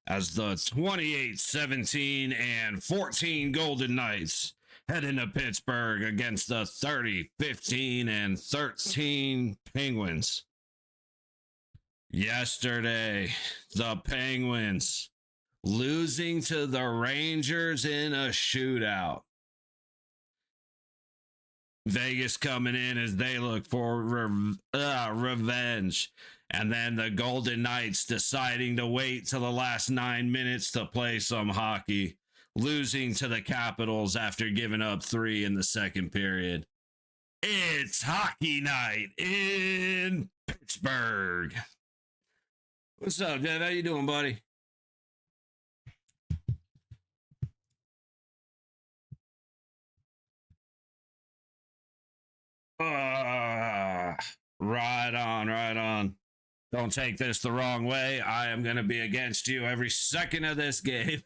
as the 28-17 and 14 Golden Knights head into Pittsburgh against the 30-15 and 13 Penguins. Yesterday, the Penguins losing to the Rangers in a shootout. Vegas coming in as they look for revenge. And then the Golden Knights deciding to wait till the last 9 minutes to play some hockey, losing to the Capitals after giving up 3 in the second period. It's hockey night in Pittsburgh. What's up, Jeff? How you doing, buddy? Right on, right on. Don't take this the wrong way. I am going to be against you every second of this game.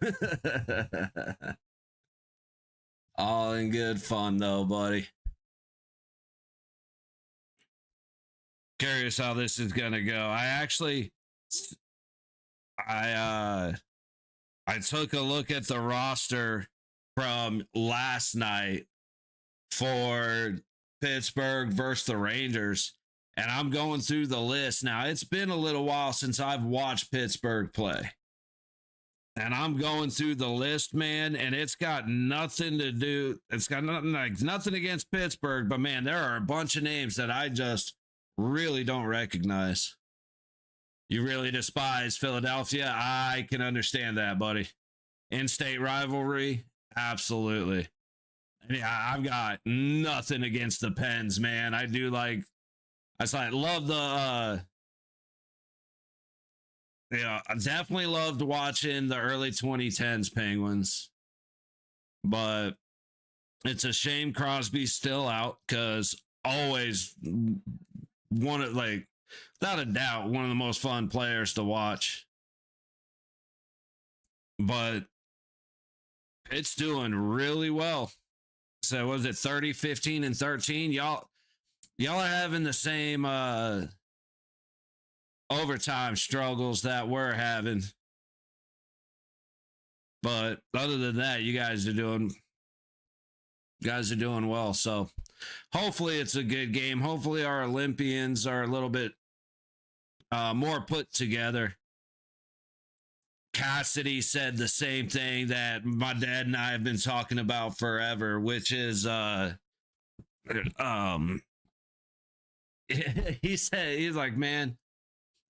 All in good fun, though, buddy. Curious how this is going to go. I took a look at the roster from last night for Pittsburgh versus the Rangers, and I'm going through the list now. It's been a little while since I've watched Pittsburgh play, and I'm going through the list, man, and it's got nothing to do. It's got nothing against Pittsburgh, but man, there are a bunch of names that I just really don't recognize. You really despise Philadelphia? I can understand that, buddy. In-state rivalry? Absolutely. Yeah, I've got nothing against the Pens, man. I love the I definitely loved watching the early 2010s Penguins. But it's a shame Crosby's still out, because always without a doubt, one of the most fun players to watch. But it's doing really well. So was it 30, 15, and 13? Y'all are having the same overtime struggles that we're having. But other than that, you guys are doing well. So hopefully it's a good game. Hopefully our Olympians are a little bit more put together. Cassidy said the same thing that my dad and I have been talking about forever, which is he said, he's like, man,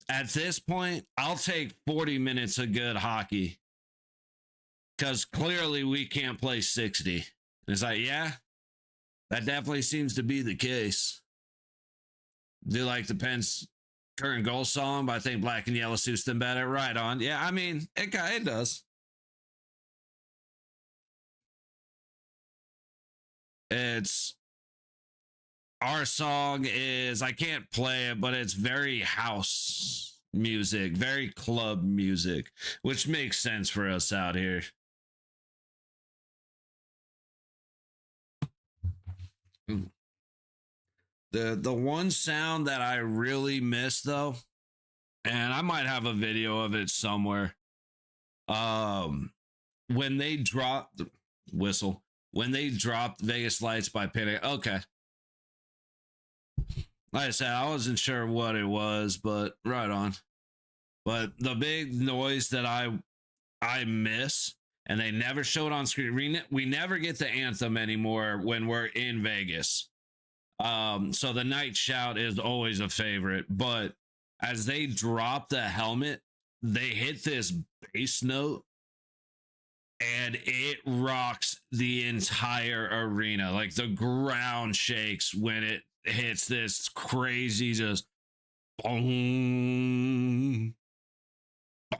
at this point, I'll take 40 minutes of good hockey, because clearly we can't play 60. And it's like, yeah, that definitely seems to be the case. Do you like the Pens current goal song, but I think Black and Yellow suits them better. Right on. Yeah, I mean, it does. It's our song is, I can't play it, but it's very house music, very club music, which makes sense for us out here. The one sound that I really miss, though, and I might have a video of it somewhere, when they dropped whistle, when they dropped Vegas Lights by Panic. Okay. Like I said, I wasn't sure what it was, but right on. But the big noise that I miss, and they never show it on screen. We never get the anthem anymore when we're in Vegas. So the night shout is always a favorite, but as they drop the helmet, they hit this bass note and it rocks the entire arena. Like the ground shakes when it hits this crazy, just boom,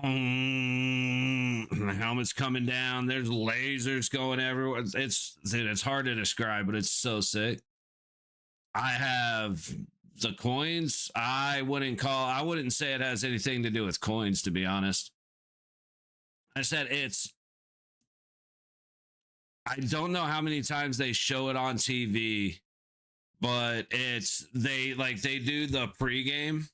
boom. The helmet's coming down. There's lasers going everywhere. It's hard to describe, but it's so sick. I have the coins. I wouldn't say it has anything to do with coins, to be honest. I said I don't know how many times they show it on TV, but they do the pregame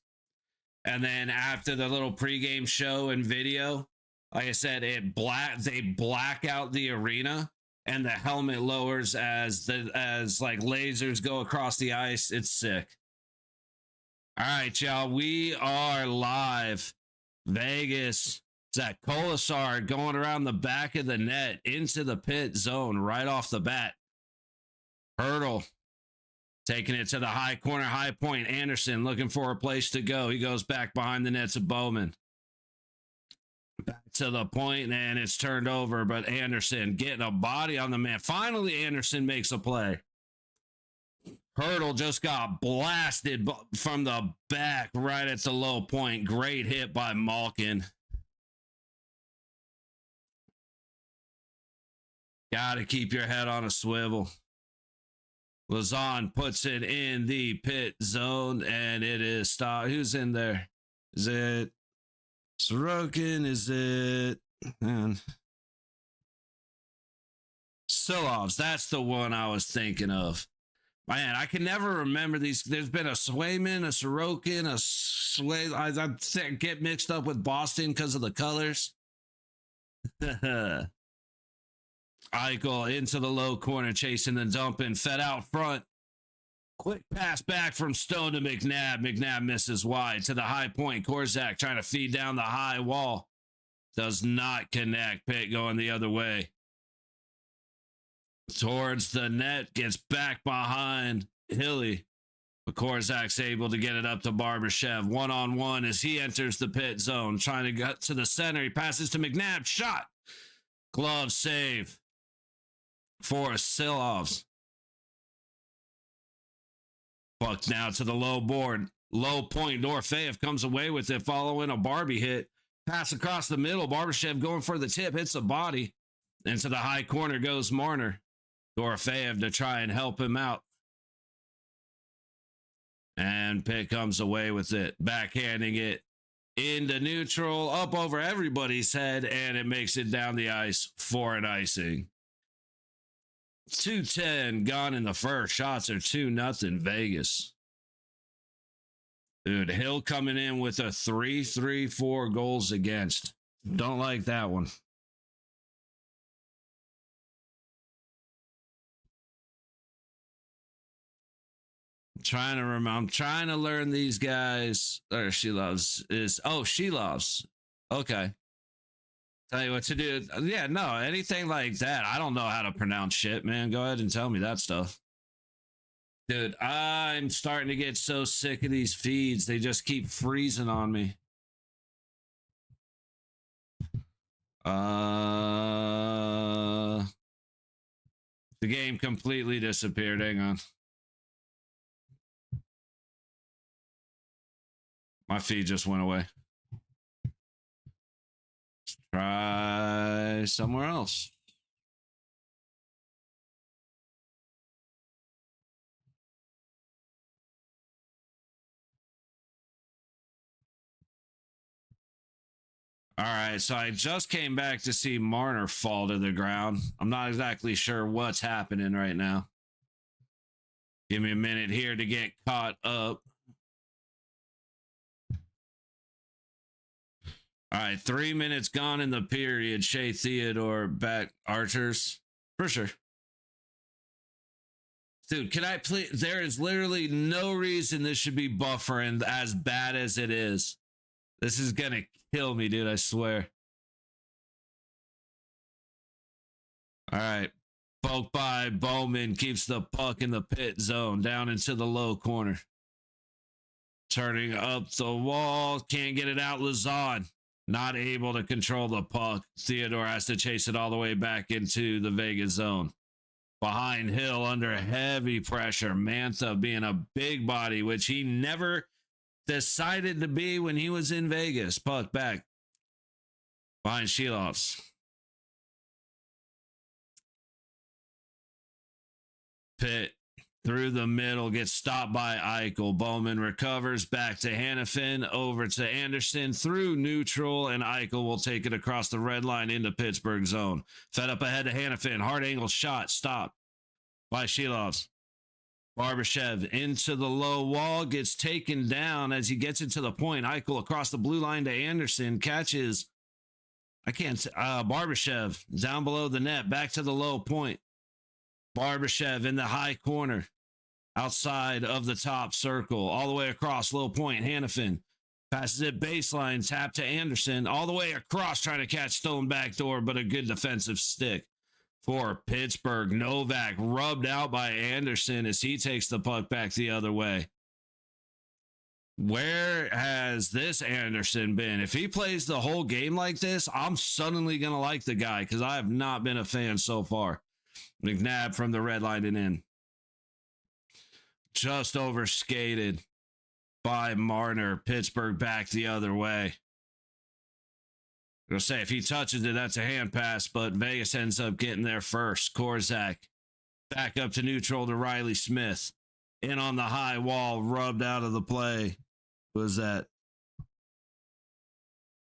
And then after the little pregame show and video, like I said, they black out the arena and the helmet lowers as like lasers go across the ice. It's sick. All right, y'all. We are live. Vegas. Zach Kolasar going around the back of the net into the pit zone right off the bat. Hurdle taking it to the high corner, high point. Anderson looking for a place to go. He goes back behind the nets of Bowman. Back to the point, and it's turned over, but Anderson getting a body on the man. Finally, Anderson makes a play. Hurdle just got blasted from the back right at the low point. Great hit by Malkin. Got to keep your head on a swivel. Lazan puts it in the pit zone, and it is stopped. Who's in there? Is it Sorokin? Is it Silovs? That's the one I was thinking of. Man, I can never remember these. There's been a Swayman, a Sorokin, a Sway. I get mixed up with Boston because of the colors. Eichel into the low corner, chasing the dumping, fed out front. Quick pass back from Stone to McNabb. McNabb misses wide to the high point. Korzak trying to feed down the high wall. Does not connect. Pitt going the other way. Towards the net, gets back behind Hilly. But Korzak's able to get it up to Barbashev. One-on-one as he enters the pit zone. Trying to get to the center. He passes to McNabb. Shot. Glove save for Silovs. Buck now to the low board. Low point. Dorofeyev comes away with it following a Barbie hit. Pass across the middle. Barbashev going for the tip. Hits the body. Into the high corner goes Marner. Dorofeyev to try and help him out. And Pitt comes away with it. Backhanding it into neutral. Up over everybody's head. And it makes it down the ice for an icing. 2:10 gone in the first. Shots are 2-0 Vegas. Dude, Hill coming in with a 3-3-4 goals against. Don't like that one. I'm trying to learn these guys. Or she loves. Okay. Tell you what to do. Yeah, no, anything like that. I don't know how to pronounce shit, man. Go ahead and tell me that stuff. Dude, I'm starting to get so sick of these feeds. They just keep freezing on me. The game completely disappeared. Hang on. My feed just went away. Try somewhere else. All right, so I just came back to see Marner fall to the ground. I'm not exactly sure what's happening right now. Give me a minute here to get caught up. All right, 3 minutes gone in the period. Shea Theodore back Archers. For sure. Dude, can I please? There is literally no reason this should be buffering as bad as it is. This is going to kill me, dude. I swear. All right. Poke by Bowman keeps the puck in the pit zone down into the low corner. Turning up the wall. Can't get it out. Lazan. Not able to control the puck. Theodore has to chase it all the way back into the Vegas zone. Behind Hill under heavy pressure. Mantha being a big body, which he never decided to be when he was in Vegas. Puck back. Behind Shilovs. Pitt through the middle, gets stopped by Eichel. Bowman recovers back to Hannafin, over to Anderson through neutral, and Eichel will take it across the red line into Pittsburgh zone. Fed up ahead to Hannafin. Hard angle shot, stopped by Shilovs. Barbashev into the low wall, gets taken down as he gets into the point. Eichel across the blue line to Anderson, catches. Barbashev down below the net, back to the low point. Barbashev in the high corner, outside of the top circle, all the way across low point. Hannafin passes it baseline, tap to Anderson, all the way across, trying to catch Stone backdoor, but a good defensive stick for Pittsburgh. Novak rubbed out by Anderson as he takes the puck back the other way. Where has this Anderson been? If he plays the whole game like this, I'm suddenly going to like the guy because I have not been a fan so far. McNabb from the red line and in. Just over skated by Marner. Pittsburgh back the other way. I'll say if he touches it, that's a hand pass, but Vegas ends up getting there first. Korzak back up to neutral to Riley Smith. In on the high wall, rubbed out of the play. Was that?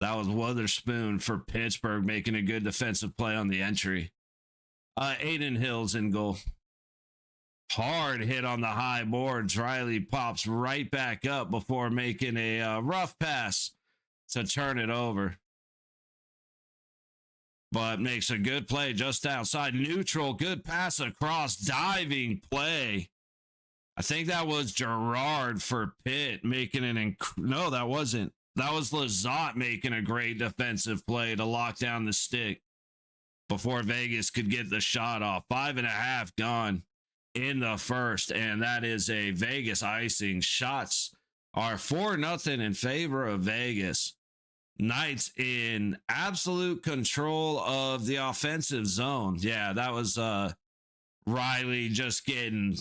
That was Witherspoon for Pittsburgh making a good defensive play on the entry. Aiden Hill's in goal. Hard hit on the high boards. Riley pops right back up before making a rough pass to turn it over. But makes a good play just outside neutral. Good pass across. Diving play. I think that was Gerard for Pitt making an... No, that wasn't. That was Lizotte making a great defensive play to lock down the stick before Vegas could get the shot off. 5.5 gone in the first, and that is a Vegas icing. Shots are 4-0 in favor of Vegas. Knights in absolute control of the offensive zone. Yeah, that was Riley just getting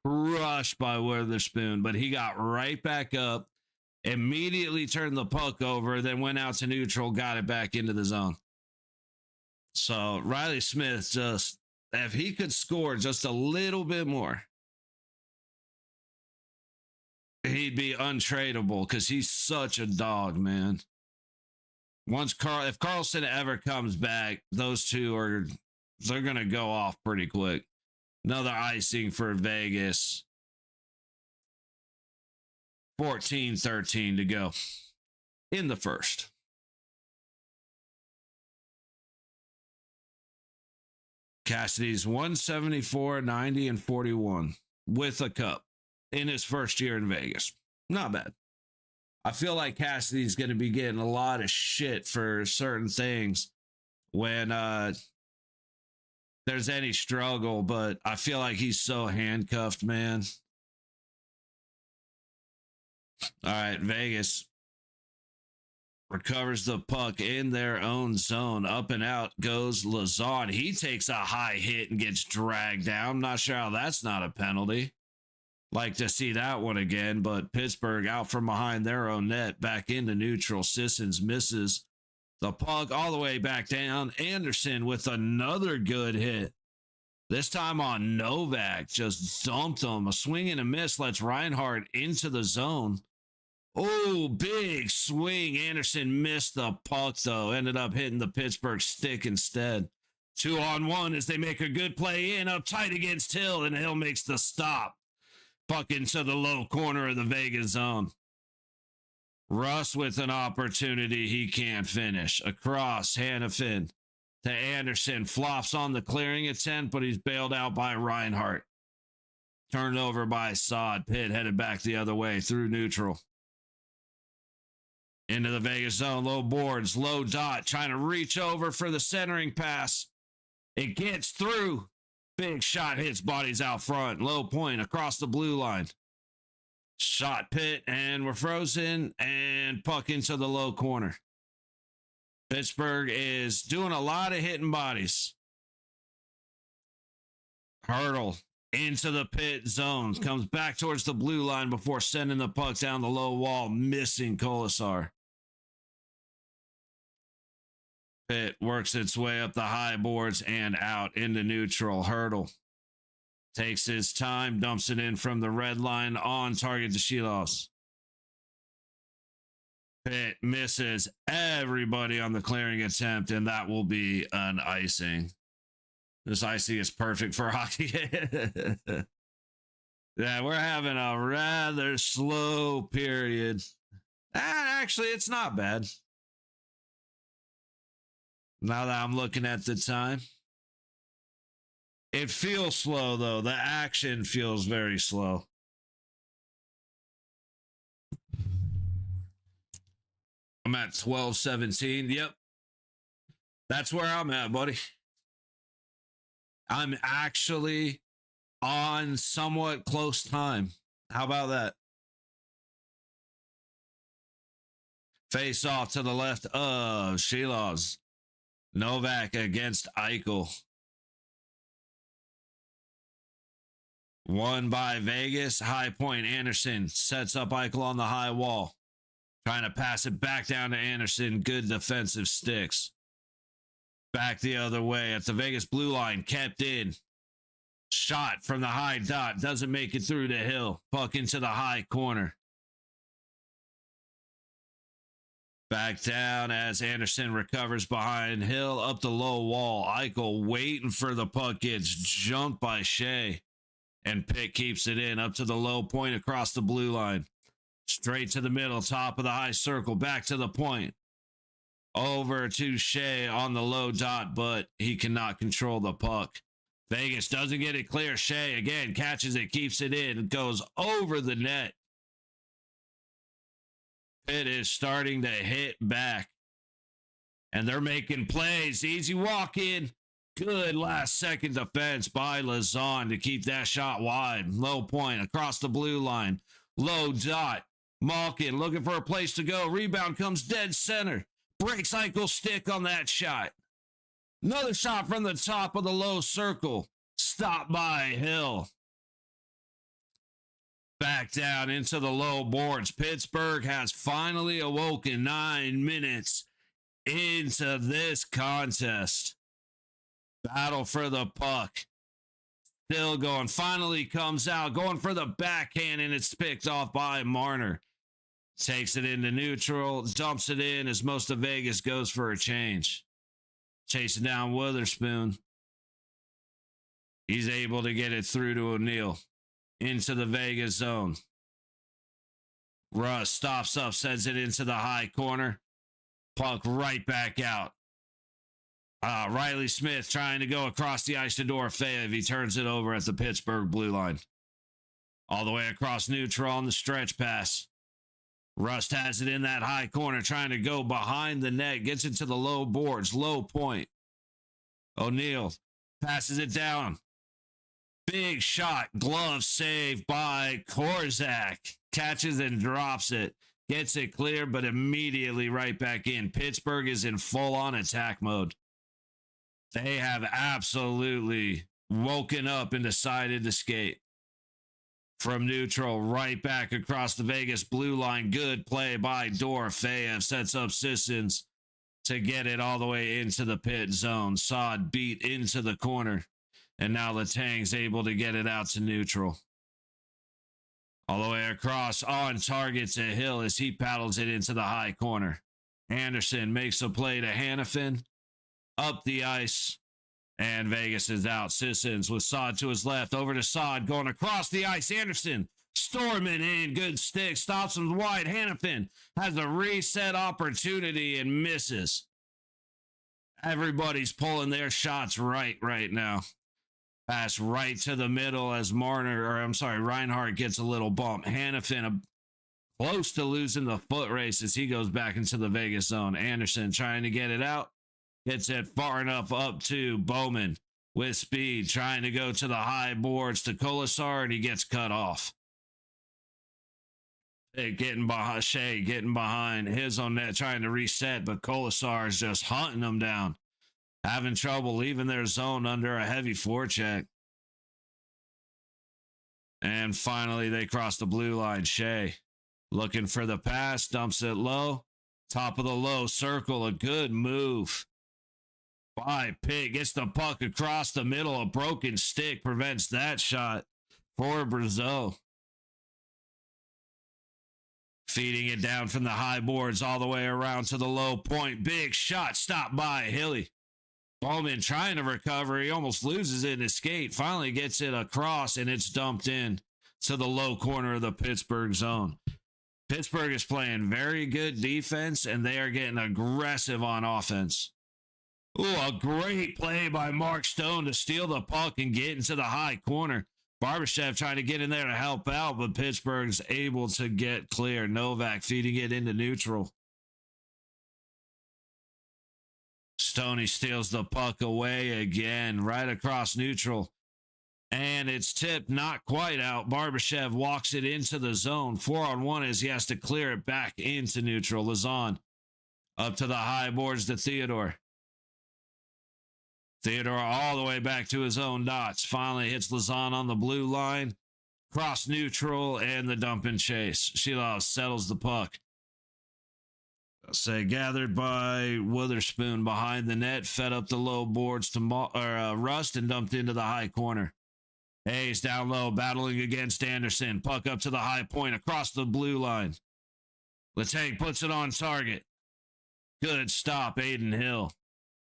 crushed by Witherspoon, but he got right back up, immediately turned the puck over, then went out to neutral, got it back into the zone. So Riley Smith, just if he could score just a little bit more, he'd be untradeable because he's such a dog, man. If Carlson ever comes back, those two they're gonna go off pretty quick. Another icing for Vegas. 14-13 to go in the first. Cassidy's 174, 90, and 41 with a cup in his first year in Vegas. Not bad. I feel like Cassidy's going to be getting a lot of shit for certain things when there's any struggle, but I feel like he's so handcuffed, man. All right, Vegas recovers the puck in their own zone. Up and out goes Lizotte. He takes a high hit and gets dragged down. I'm not sure how that's not a penalty. Like to see that one again, but Pittsburgh out from behind their own net, back into neutral. Sissons misses the puck all the way back down. Anderson with another good hit. This time on Novak, just dumped him. A swing and a miss lets Reinhardt into the zone. Oh, big swing. Anderson missed the puck, though. Ended up hitting the Pittsburgh stick instead. 2-on-1 as they make a good play in, up tight against Hill, and Hill makes the stop. Puck into the low corner of the Vegas zone. Russ with an opportunity he can't finish. Across, Hannafin to Anderson. Flops on the clearing attempt, but he's bailed out by Reinhardt. Turned over by Saad. Pitt headed back the other way through neutral. Into the Vegas zone. Low boards, low dot. Trying to reach over for the centering pass. It gets through. Big shot hits bodies out front. Low point across the blue line. Shot Pitt, and we're frozen, and puck into the low corner. Pittsburgh is doing a lot of hitting bodies. Hurdle into the Pitt zone. Comes back towards the blue line before sending the puck down the low wall, missing Kolasar. Pitt works its way up the high boards and out into neutral. Hurdle takes his time, dumps it in from the red line on target to Shilos. Pitt misses everybody on the clearing attempt, and that will be an icing. This icing is perfect for hockey. Yeah, we're having a rather slow period. Actually, it's not bad. Now that I'm looking at the time, it feels slow, though. The action feels very slow. I'm at 12:17. Yep. That's where I'm at, buddy. I'm actually on somewhat close time. How about that? Face off to the left of Shilovs. Novak against Eichel. Won by Vegas. High point Anderson sets up Eichel on the high wall. Trying to pass it back down to Anderson. Good defensive sticks. Back the other way at the Vegas blue line. Kept in. Shot from the high dot. Doesn't make it through the hill. Puck into the high corner. Back down as Anderson recovers behind Hill. Up the low wall. Eichel waiting for the puck. Gets jumped by Shea. And Pitt keeps it in up to the low point across the blue line. Straight to the middle. Top of the high circle. Back to the point. Over to Shea on the low dot, but he cannot control the puck. Vegas doesn't get it clear. Shea again catches it, keeps it in, and goes over the net. Pitt is starting to hit back. And they're making plays. Easy walk in. Good last second defense by Lazon to keep that shot wide. Low point across the blue line. Low dot. Malkin looking for a place to go. Rebound comes dead center. Breaks Eichel's stick on that shot. Another shot from the top of the low circle. Stopped by Hill. Back down into the low boards. Pittsburgh has finally awoken 9 minutes into this contest. Battle for the puck. Still going. Finally comes out. Going for the backhand, and it's picked off by Marner. Takes it into neutral. Dumps it in as most of Vegas goes for a change. Chasing down Witherspoon. He's able to get it through to O'Neill. Into the Vegas zone. Russ stops up, sends it into the high corner. Puck right back out. Riley Smith trying to go across the ice to Dorofeyev. He turns it over at the Pittsburgh blue line. All the way across neutral on the stretch pass. Rust has it in that high corner, trying to go behind the net. Gets it to the low boards, low point. O'Neill passes it down. Big shot, glove save by Korzak. Catches and drops it. Gets it clear, but immediately right back in. Pittsburgh is in full-on attack mode. They have absolutely woken up and decided to skate. From neutral, right back across the Vegas blue line. Good play by Dorofeyev. Sets up Sissons to get it all the way into the pit zone. Sod beat into the corner. And now Letang's able to get it out to neutral. All the way across on target to Hill as he paddles it into the high corner. Anderson makes a play to Hannafin. Up the ice. And Vegas is out. Sissons with Sod to his left. Over to Sod. Going across the ice. Anderson storming in. Good stick. Stops him wide. Hannafin has a reset opportunity and misses. Everybody's pulling their shots right now. Pass right to the middle as Reinhart gets a little bump. Hannafin close to losing the foot race as he goes back into the Vegas zone. Anderson trying to get it out. Gets it far enough up to Bowman with speed. Trying to go to the high boards to Kolasar, and he gets cut off. Shea getting behind his own net, trying to reset, but Kolasar is just hunting them down. Having trouble leaving their zone under a heavy forecheck. And finally, they cross the blue line. Shea looking for the pass, dumps it low. Top of the low circle, a good move by Pitt. Gets the puck across the middle. A broken stick prevents that shot for Brazeau. Feeding it down from the high boards all the way around to the low point. Big shot stopped by Hilly. Bowman trying to recover. He almost loses it in his skate. Finally gets it across, and it's dumped in. to the low corner of the Pittsburgh zone. Pittsburgh is playing very good defense, and they are getting aggressive on offense. Ooh, a great play by Mark Stone to steal the puck and get into the high corner. Barbashev trying to get in there to help out, but Pittsburgh's able to get clear. Novak feeding it into neutral. Stoney steals the puck away again, right across neutral. And it's tipped, not quite out. Barbashev walks it into the zone. 4-on-1 as he has to clear it back into neutral. Lazan up to the high boards to Theodore. Theodore all the way back to his own dots. Finally hits Lazan on the blue line. Cross neutral and the dump and chase. Shilov settles the puck. Say gathered by Witherspoon behind the net. Fed up the low boards to Rust and dumped into the high corner. Hayes down low, battling against Anderson. Puck up to the high point across the blue line. Letang puts it on target. Good stop, Aiden Hill.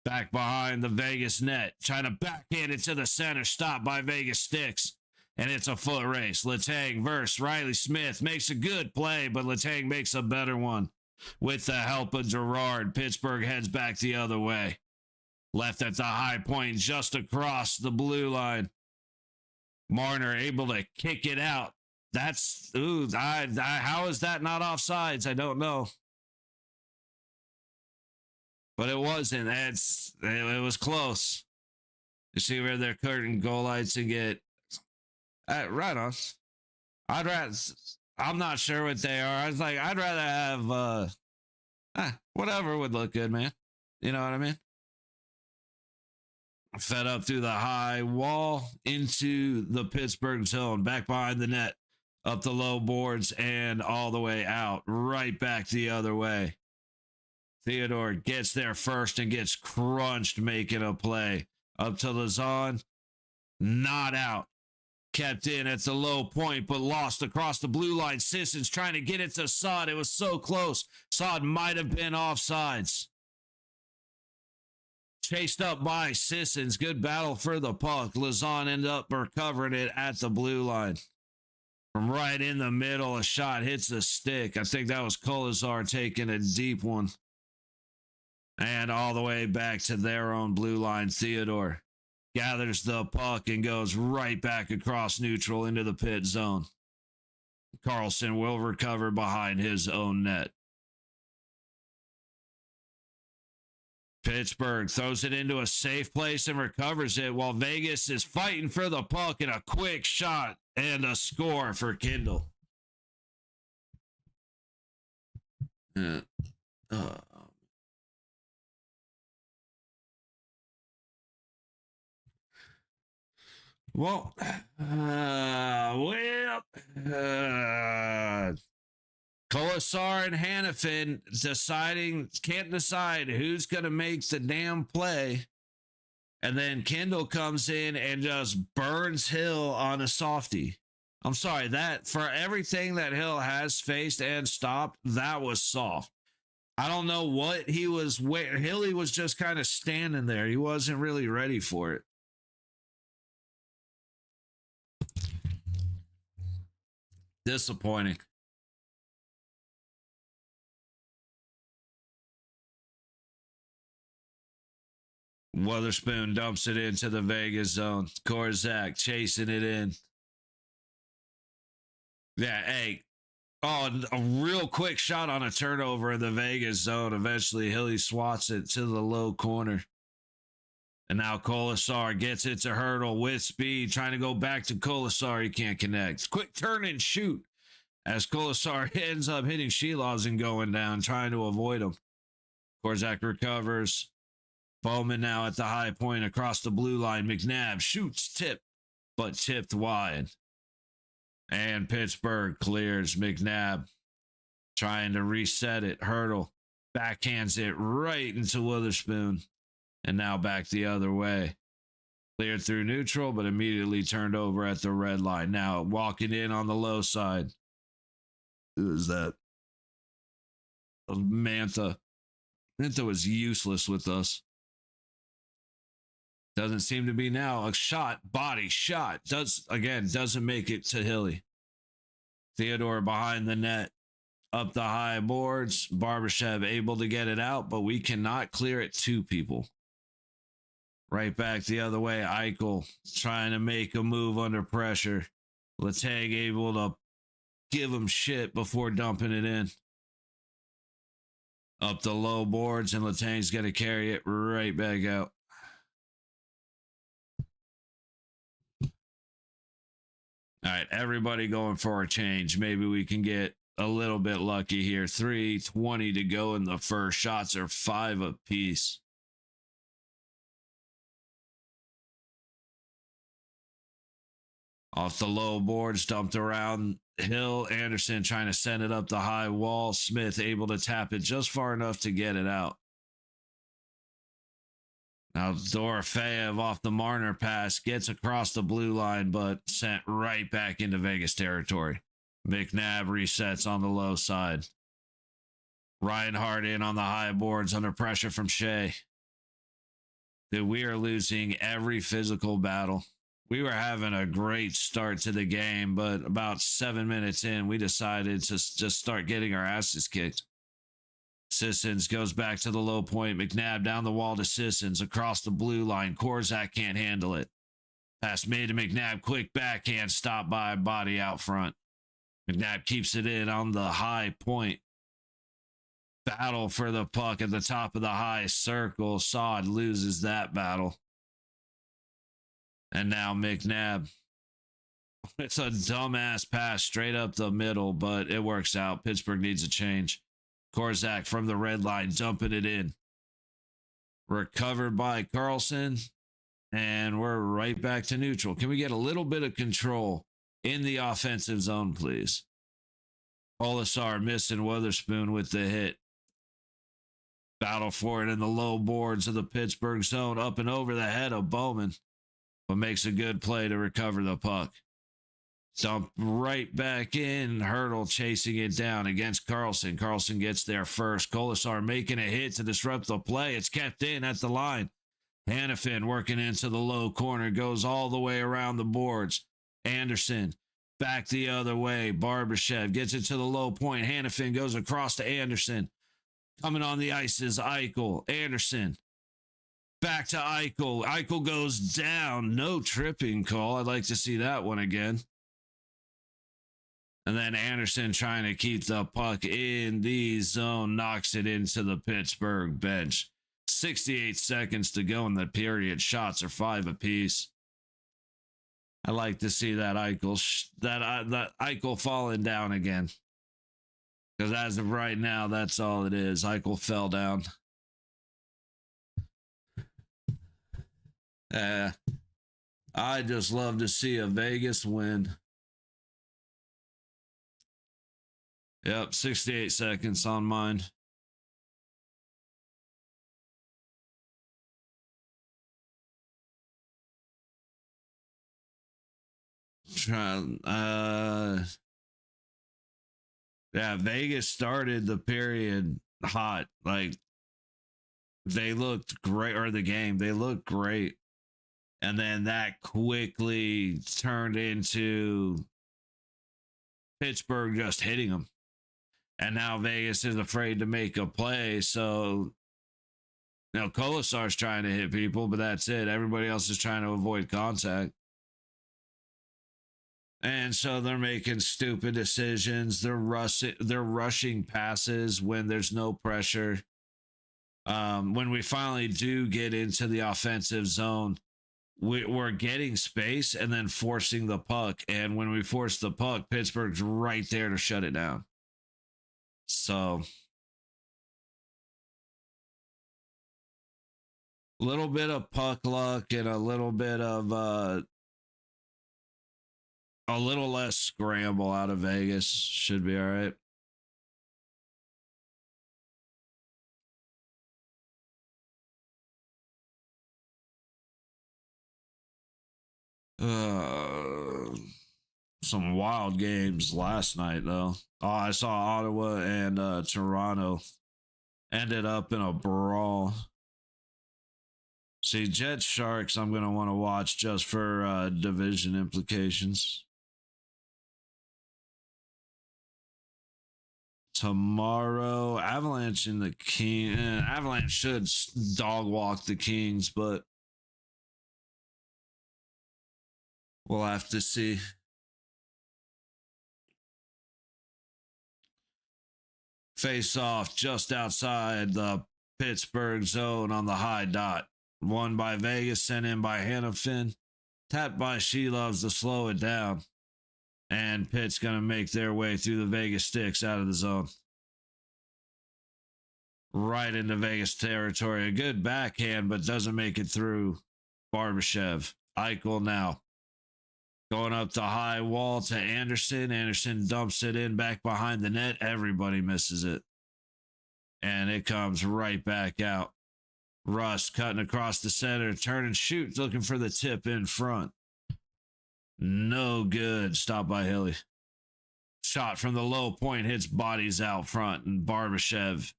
Back behind the Vegas net. Trying to backhand it to the center. Stop by Vegas Sticks. And it's a foot race. Letang versus Riley Smith. Makes a good play, but Letang makes a better one. With the help of Gerard, Pittsburgh heads back the other way. Left at the high point, just across the blue line. Marner able to kick it out. That's, how is that not offsides? I don't know. But it wasn't. It was close. You see where they're curtain goal lights and get right on. I'm not sure what they are. I was like, I'd rather have whatever would look good, man. You know what I mean? Fed up through the high wall into the Pittsburgh zone, back behind the net, up the low boards and all the way out, right back the other way. Theodore gets there first and gets crunched making a play. Up to Lazan, not out. Kept in at the low point, but lost across the blue line. Sissons trying to get it to Sod. It was so close. Sod might have been offsides. Chased up by Sissons. Good battle for the puck. Lazan ended up recovering it at the blue line. From right in the middle, a shot hits the stick. I think that was Kolazar taking a deep one. And all the way back to their own blue line, Theodore gathers the puck and goes right back across neutral into the pit zone. Carlson will recover behind his own net. Pittsburgh throws it into a safe place and recovers it while Vegas is fighting for the puck and a quick shot and a score for Kindle. Kolesar and Hannafin can't decide who's going to make the damn play. And then Kendall comes in and just burns Hill on a softie. I'm sorry, that for everything that Hill has faced and stopped, that was soft. I don't know what he was waiting. Hilly was just kind of standing there. He wasn't really ready for it. Disappointing. Witherspoon dumps it into the Vegas zone. Korzak chasing it in. Yeah, hey. Oh, a real quick shot on a turnover in the Vegas zone. Eventually, Hilly swats it to the low corner. And now Kolesar gets it to Hurdle with speed, trying to go back to Kolesar. He can't connect. Quick turn and shoot as Kolesar ends up hitting Shilovs and going down, trying to avoid him. Korzak recovers. Bowman now at the high point across the blue line. McNabb shoots, but tipped wide. And Pittsburgh clears. McNabb trying to reset it. Hurdle backhands it right into Witherspoon. And now back the other way. Cleared through neutral, but immediately turned over at the red line. Now walking in on the low side. Who is that? Mantha. Mantha was useless with us. Doesn't seem to be now. A shot, body shot. Doesn't make it to Hilly. Theodore behind the net, up the high boards. Barbashev able to get it out, but we cannot clear it to people. Right back the other way. Eichel trying to make a move under pressure. Letang able to give him shit before dumping it in. Up the low boards, and Letang's going to carry it right back out. All right, everybody going for a change. Maybe we can get a little bit lucky here. 3:20 to go in the first. Shots are 5 apiece. Off the low boards, dumped around Hill. Anderson trying to send it up the high wall. Smith able to tap it just far enough to get it out. Now Dorofeyev off the Marner pass gets across the blue line, but sent right back into Vegas territory. McNabb resets on the low side. Reinhardt in on the high boards under pressure from Shea. Dude, we are losing every physical battle. We were having a great start to the game, but about 7 minutes in, we decided to just start getting our asses kicked. Sissons goes back to the low point. McNabb down the wall to Sissons across the blue line. Korzak can't handle it. Pass made to McNabb. Quick backhand stop by body out front. McNabb keeps it in on the high point. Battle for the puck at the top of the high circle. Saad loses that battle. And now McNabb. It's a dumbass pass straight up the middle, but it works out. Pittsburgh needs a change. Korzak from the red line, dumping it in. Recovered by Carlson, and we're right back to neutral. Can we get a little bit of control in the offensive zone, please? Olisar missing Witherspoon with the hit. Battle for it in the low boards of the Pittsburgh zone, up and over the head of Bowman, but makes a good play to recover the puck. Dump right back in. Hurdle chasing it down against Carlson. Carlson gets there first. Kolasar making a hit to disrupt the play. It's kept in at the line. Hannafin working into the low corner. Goes all the way around the boards. Anderson back the other way. Barbashev gets it to the low point. Hannafin goes across to Anderson. Coming on the ice is Eichel. Anderson. Back to Eichel. Eichel goes down. No tripping call. I'd like to see that one again. And then Anderson trying to keep the puck in the zone, knocks it into the Pittsburgh bench. 68 seconds to go in the period. Shots are 5 apiece. I like to see that Eichel falling down again. Because as of right now, that's all it is. Eichel fell down. I just love to see a Vegas win. Yep, 68 seconds on mine. Yeah, Vegas started the period hot. Like, they looked great, or the game, they looked great. And then that quickly turned into Pittsburgh just hitting them. And now Vegas is afraid to make a play. So, Kolasar's trying to hit people, but that's it. Everybody else is trying to avoid contact. And so they're making stupid decisions. They're rushing passes when there's no pressure. When we finally do get into the offensive zone, we're getting space and then forcing the puck. And when we force the puck, Pittsburgh's right there to shut it down. So, a little bit of puck luck and a little bit of a little less scramble out of Vegas should be all right. Some wild games last night, though. Oh, I saw Ottawa and Toronto ended up in a brawl. See, Jets Sharks, I'm going to want to watch just for division implications. tomorrow. Avalanche and the King. Avalanche should dog walk the Kings, but we'll have to see. Face off just outside the Pittsburgh zone on the high dot. Won by Vegas, sent in by Hannafin. Tapped by She Loves to slow it down. And Pitt's going to make their way through the Vegas sticks out of the zone. Right into Vegas territory. A good backhand, but doesn't make it through Barbashev. Eichel now. Going up the high wall to Anderson. Anderson dumps it in back behind the net. Everybody misses it. And it comes right back out. Russ cutting across the center. Turn and shoot. Looking for the tip in front. No good. Stopped by Hilly. Shot from the low point hits bodies out front. And Barbashev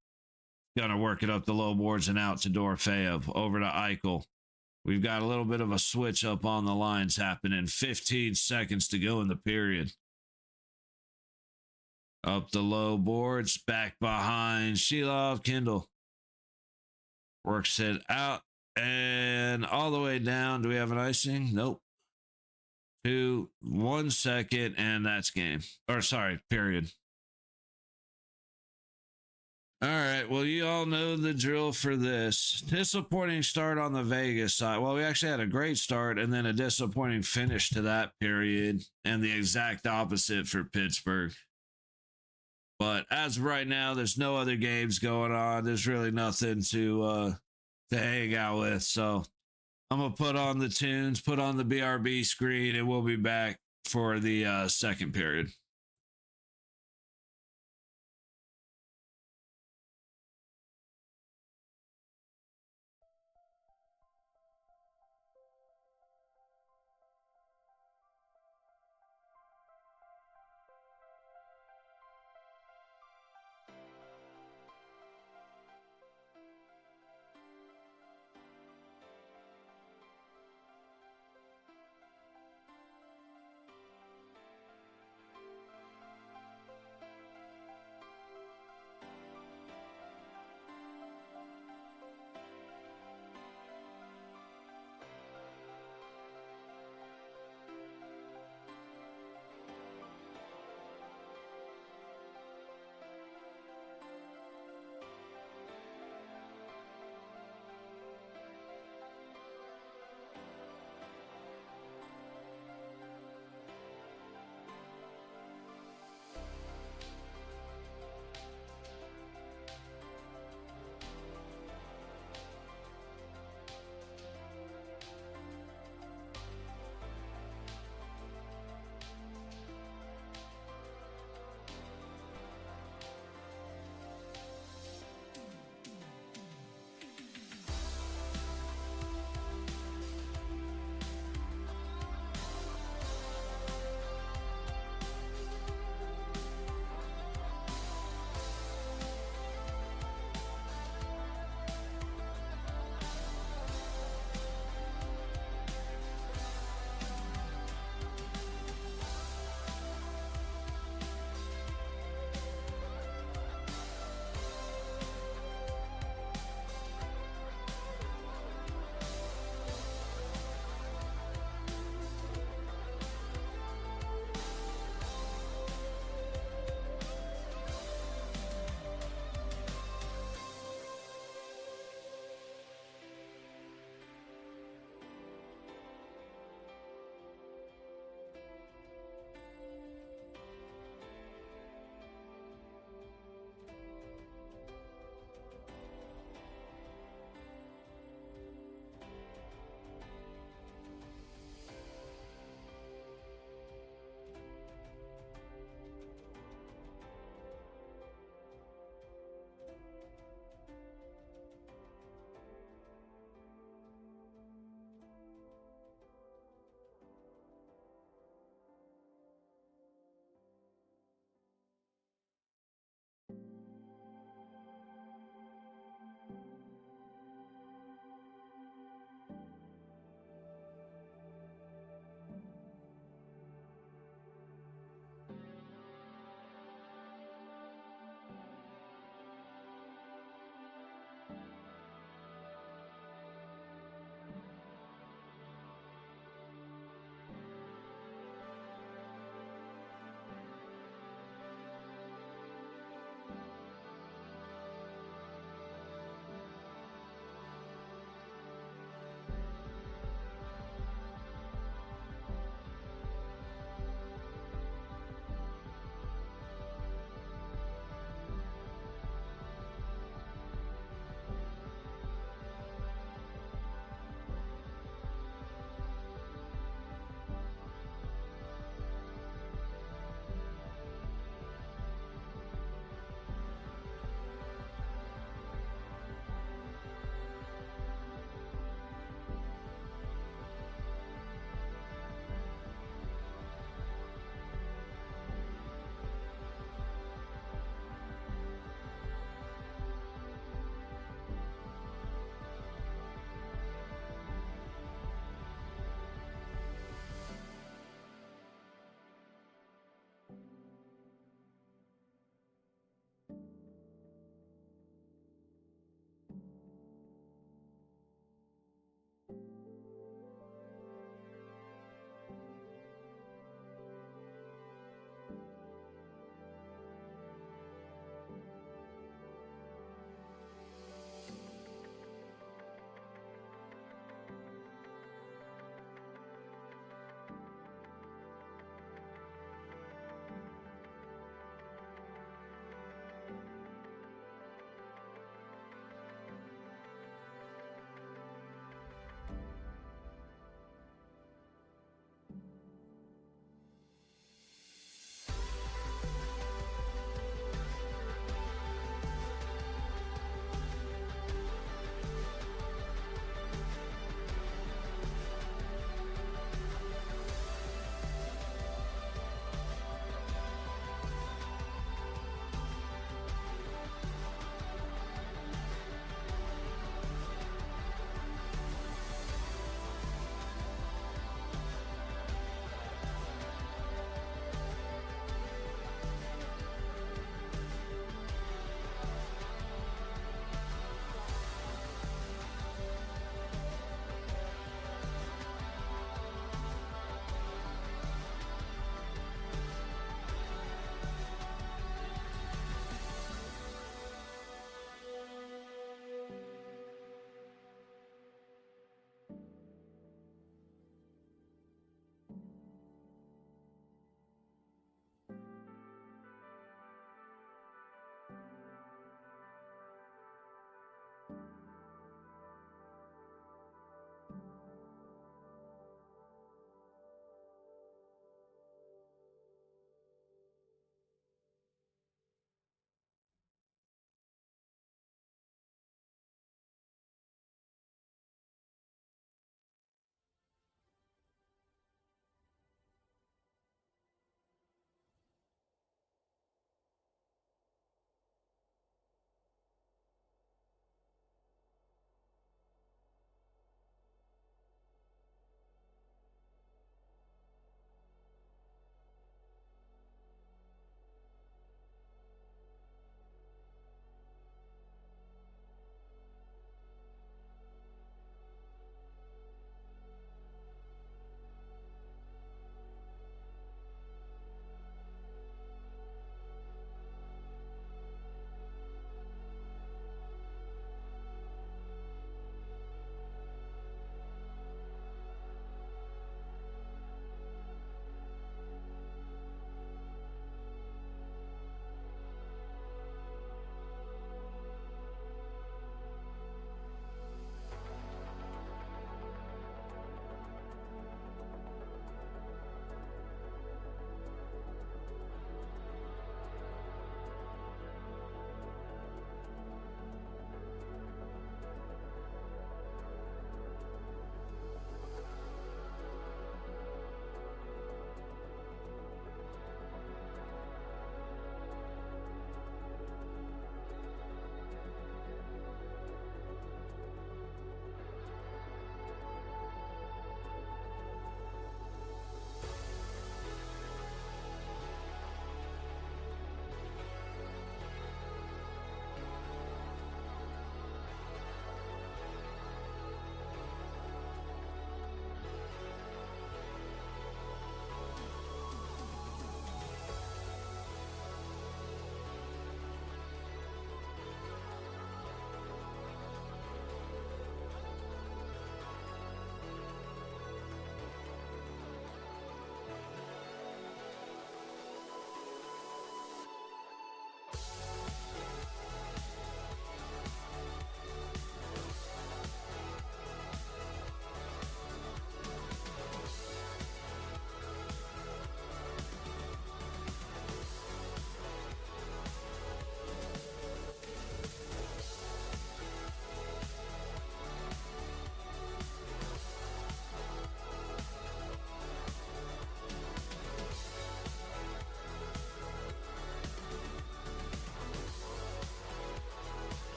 going to work it up the low boards and out to Dorofeyev. Over to Eichel. We've got a little bit of a switch up on the lines happening. 15 seconds to go in the period. Up the low boards. Back behind Sheilov. Kindle. Works it out. And all the way down. Do we have an icing? Nope. 1 second. And that's game. Or sorry, period. All right, well, you all know the drill for this. Disappointing start on the Vegas side. Well, we actually had a great start and then a disappointing finish to that period, and the exact opposite for Pittsburgh. But as of right now, there's no other games going on. There's really nothing to hang out with. So I'm going to put on the tunes, put on the BRB screen, and we'll be back for the second period.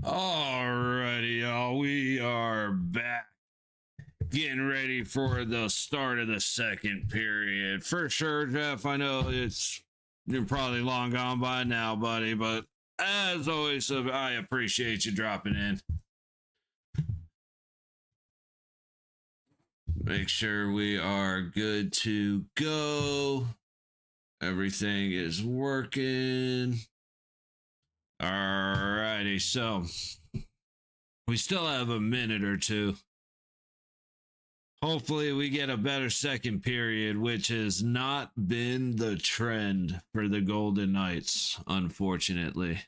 Alrighty, y'all. We are back. Getting ready for the start of the second period. For sure, Jeff. I know you're probably long gone by now, buddy, but as always, I appreciate you dropping in. Make sure we are good to go. Everything is working. Alrighty, so we still have a minute or two. Hopefully we get a better second period, which has not been the trend for the Golden Knights, unfortunately.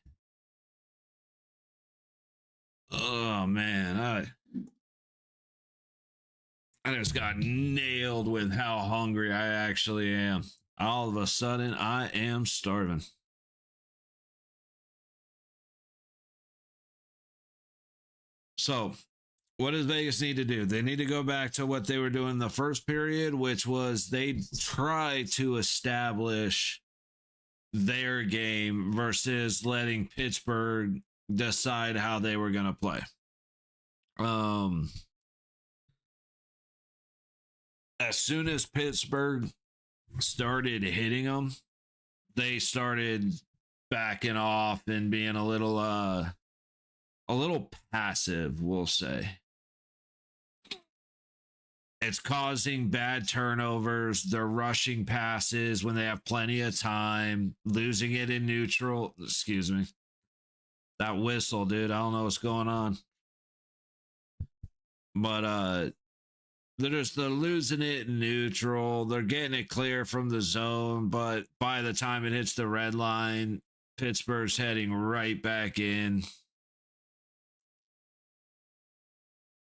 Oh man, I just got nailed with how hungry I actually am. All of a sudden, I am starving. So, what does Vegas need to do? They need to go back to what they were doing the first period, which was they try to establish their game versus letting Pittsburgh decide how they were going to play. As soon as Pittsburgh started hitting them, they started backing off and being a little passive, we'll say. It's causing bad turnovers. They're rushing passes when they have plenty of time, losing it in neutral. Excuse me. That whistle, dude. I don't know what's going on. But they're losing it in neutral. They're getting it clear from the zone, but by the time it hits the red line, Pittsburgh's heading right back in.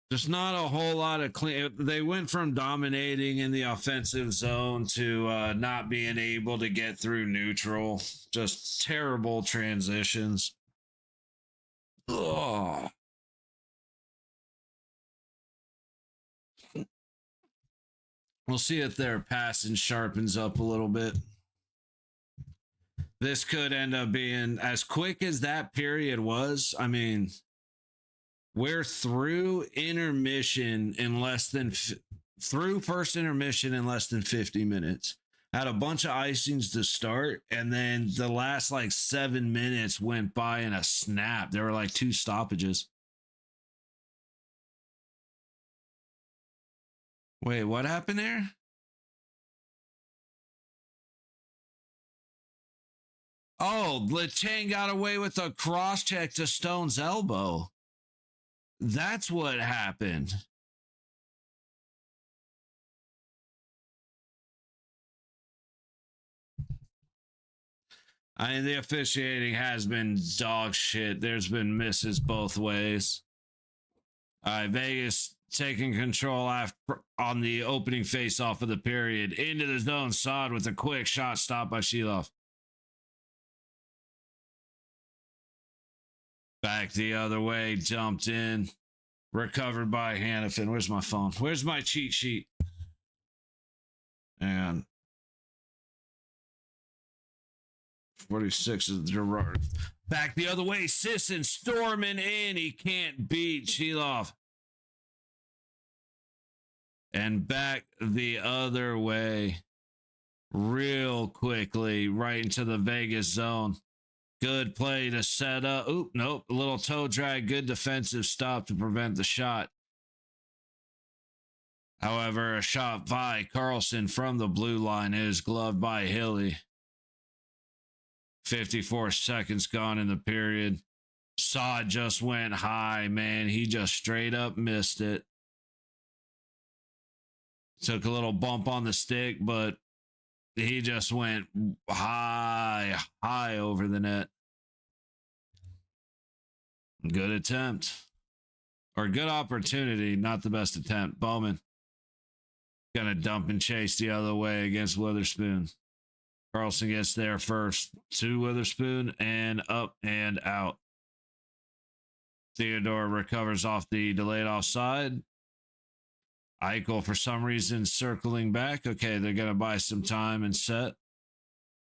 There's not a whole lot of clean. They went from dominating in the offensive zone to not being able to get through neutral. Just terrible transitions. Ugh. We'll see if their passing sharpens up a little bit. This could end up being as quick as that period was. I mean, we're through intermission in less than through first intermission in less than 50 minutes. Had a bunch of icings to start, and then the last like 7 minutes went by in a snap. There were like 2 stoppages. Wait, what happened there? Oh, Letang got away with a cross check to Stone's elbow. That's what happened. I mean, the officiating has been dog shit. There's been misses both ways. Vegas taking control after on the opening face-off of the period. Into the zone, Saad with a quick shot stopped by Shilov. Back the other way, jumped in. Recovered by Hannafin. Where's my phone? Where's my cheat sheet? And 46 is Gerard. Back the other way, Sisson storming in. He can't beat Sheloff. And back the other way real quickly, right into the Vegas zone. Good play to set up. Oop, nope. A little toe drag. Good defensive stop to prevent the shot. However, a shot by Carlson from the blue line is gloved by Hilly. 54 seconds gone in the period. Saw it just went high, man. He just straight up missed it. Took a little bump on the stick, but he just went high over the net. Good attempt. Or good opportunity, not the best attempt. Bowman gonna dump and chase the other way against Witherspoon. Carlson gets there first to Witherspoon and up and out. Theodore recovers off the delayed offside. Eichel, for some reason, circling back. Okay, they're going to buy some time and set.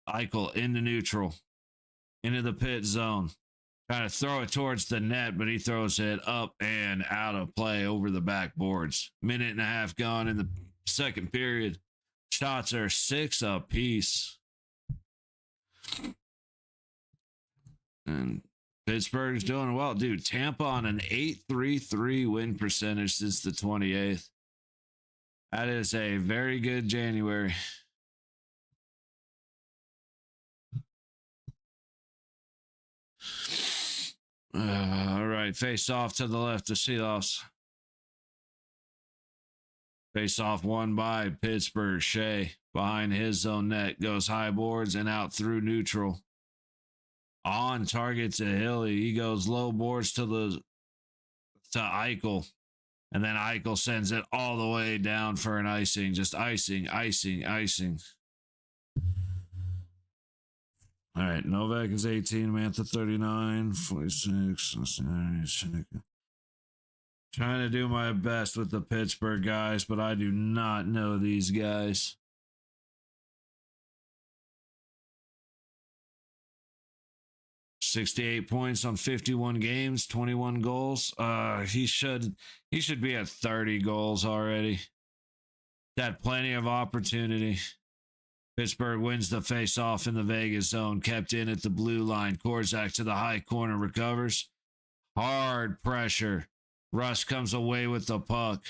Eichel into neutral, into the pit zone. Trying to throw it towards the net, but he throws it up and out of play over the backboards. Minute and a half gone in the second period. Shots are 6 apiece. And Pittsburgh's doing well. Dude, Tampa on an 8.33 win percentage since the 28th. That is a very good January. All right, face off to the left of Seeloffs. Face off won by Pittsburgh. Shea behind his own net goes high boards and out through neutral. On target to Hilly. He goes low boards to Eichel. And then Eichel sends it all the way down for an icing. Just icing. All right, Novak is 18, Mantha 39, 46. Trying to do my best with the Pittsburgh guys, but I do not know these guys. $68 points on 51 games, 21 goals. He should be at 30 goals already. Had plenty of opportunity. Pittsburgh wins the face-off in the Vegas zone. Kept in at the blue line. Korzak to the high corner, recovers. Hard pressure. Russ comes away with the puck.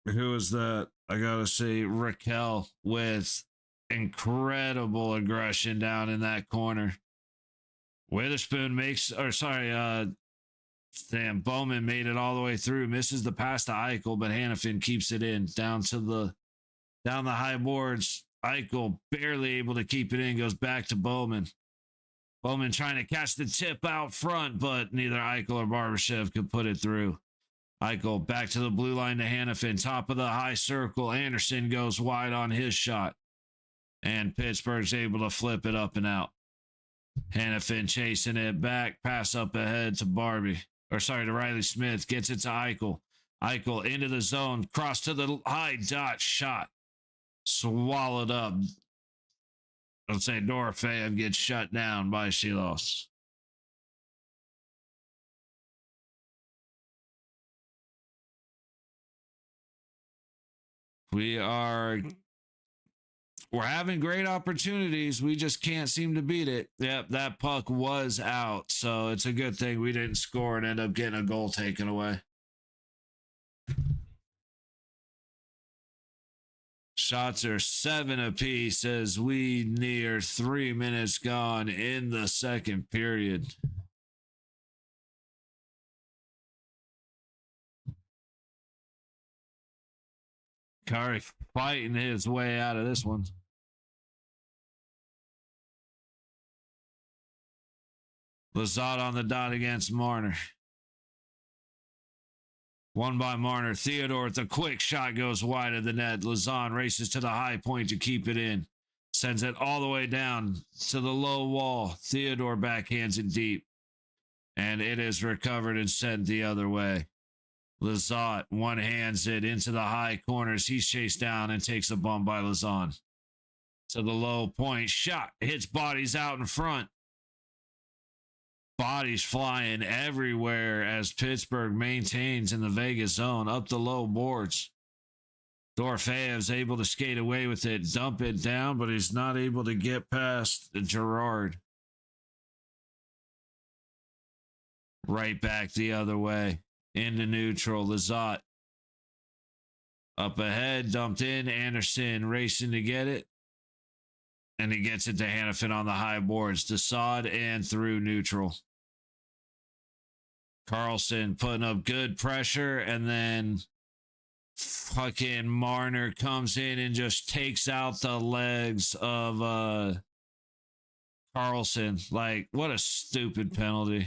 Who is that? I gotta see. Raquel with incredible aggression down in that corner. Witherspoon Bowman made it all the way through. Misses the pass to Eichel, but Hannafin keeps it in. Down the high boards. Eichel barely able to keep it in. Goes back to Bowman. Bowman trying to catch the tip out front, but neither Eichel or Barbashev could put it through. Eichel back to the blue line to Hannafin. Top of the high circle. Anderson goes wide on his shot. And Pittsburgh's able to flip it up and out. Hannafin chasing it back. Pass up ahead to to Riley Smith. Gets it to Eichel. Eichel into the zone. Cross to the high dot shot. Swallowed up. I'll say Dorofeyev gets shut down by Shilos. We're having great opportunities. We just can't seem to beat it. Yep, that puck was out. So it's a good thing we didn't score and end up getting a goal taken away. Shots are 7 apiece as we near 3 minutes gone in the second period. Curry fighting his way out of this one. Lazat on the dot against Marner. Won by Marner. Theodore with a quick shot goes wide of the net. Lazan races to the high point to keep it in. Sends it all the way down to the low wall. Theodore backhands it deep. And it is recovered and sent the other way. Lazat one-hands it into the high corners. He's chased down and takes a bump by Lazan. To the low point. Shot. Hits bodies out in front. Bodies flying everywhere as Pittsburgh maintains in the Vegas zone up the low boards. Dorofeev's able to skate away with it, dump it down, but he's not able to get past Gerard. Right back the other way. Into neutral. Lizotte. Up ahead, dumped in. Anderson racing to get it. And he gets it to Hannafin on the high boards. Desaad and through neutral. Carlson putting up good pressure, and then fucking Marner comes in and just takes out the legs of Carlson. Like, what a stupid penalty.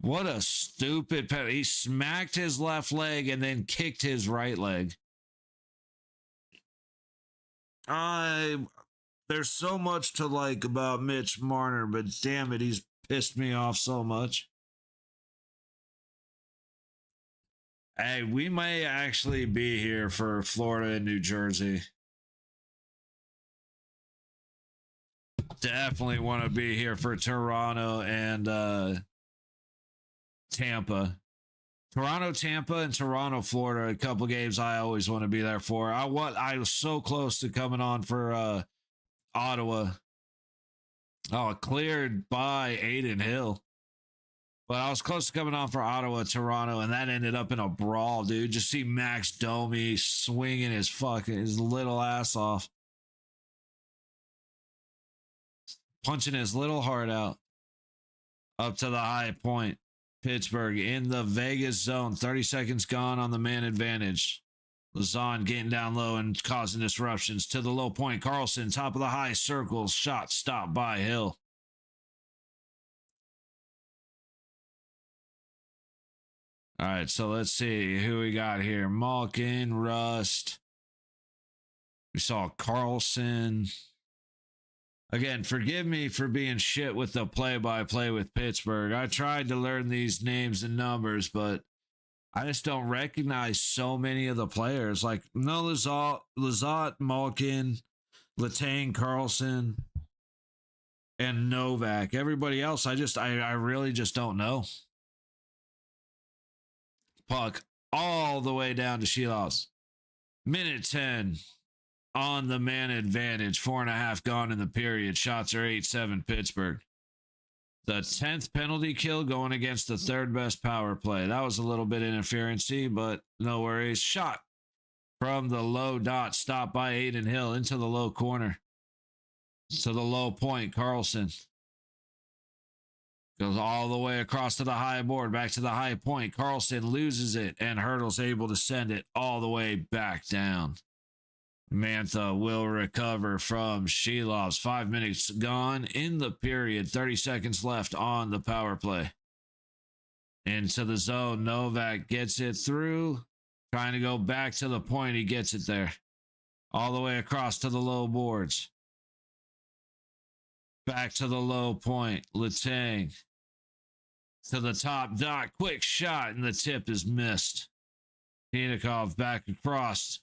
What a stupid penalty. He smacked his left leg and then kicked his right leg. There's so much to like about Mitch Marner, but damn it, he's pissed me off so much. Hey, we may actually be here for Florida and New Jersey. Definitely want to be here for Toronto and Tampa. Toronto, Tampa, and Toronto, Florida. A couple games I always want to be there for. I was so close to coming on for Ottawa. Oh, cleared by Aiden Hill. But I was close to coming on for Ottawa, Toronto, and that ended up in a brawl, dude. Just see Max Domi swinging his little ass off. Punching his little heart out. Up to the high point. Pittsburgh in the Vegas zone. 30 seconds gone on the man advantage. Lazan getting down low and causing disruptions to the low point. Carlson, top of the high circles. Shot stopped by Hill. All right, so let's see who we got here. Malkin, Rust. We saw Carlson. Again, forgive me for being shit with the play-by-play with Pittsburgh. I tried to learn these names and numbers, but I just don't recognize so many of the players. Like, no, Lizotte, Malkin, Letang, Carlson, and Novak. Everybody else, I really just don't know. Puck all the way down to Shilovs. Minute 10 on the man advantage. 4.5 gone in the period. Shots are 8-7 Pittsburgh. The 10th penalty kill going against the third best power play. That was a little bit interferency, but no worries. Shot from the low dot. Stopped by Aiden Hill into the low corner. To the low point, Carlson. Goes all the way across to the high board, back to the high point. Carlson loses it, and Hurdle's able to send it all the way back down. Mantha will recover from Shilovs. 5 minutes gone in the period. 30 seconds left on the power play. Into the zone. Novak gets it through. Trying to go back to the point. He gets it there. All the way across to the low boards. Back to the low point. Letang to the top dot. Quick shot, and the tip is missed. Chinikov back across.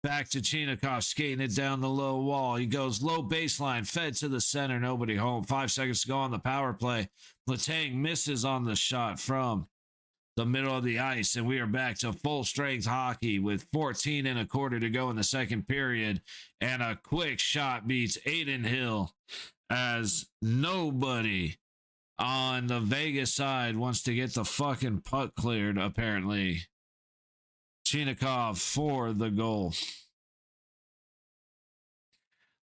Back to Chinikov, skating it down the low wall. He goes low baseline, fed to the center. Nobody home. 5 seconds to go on the power play. Letang misses on the shot from the middle of the ice, and we are back to full strength hockey with 14.25 to go in the second period. And a quick shot beats Aiden Hill, as nobody on the Vegas side wants to get the fucking puck cleared, apparently. Chinikov for the goal.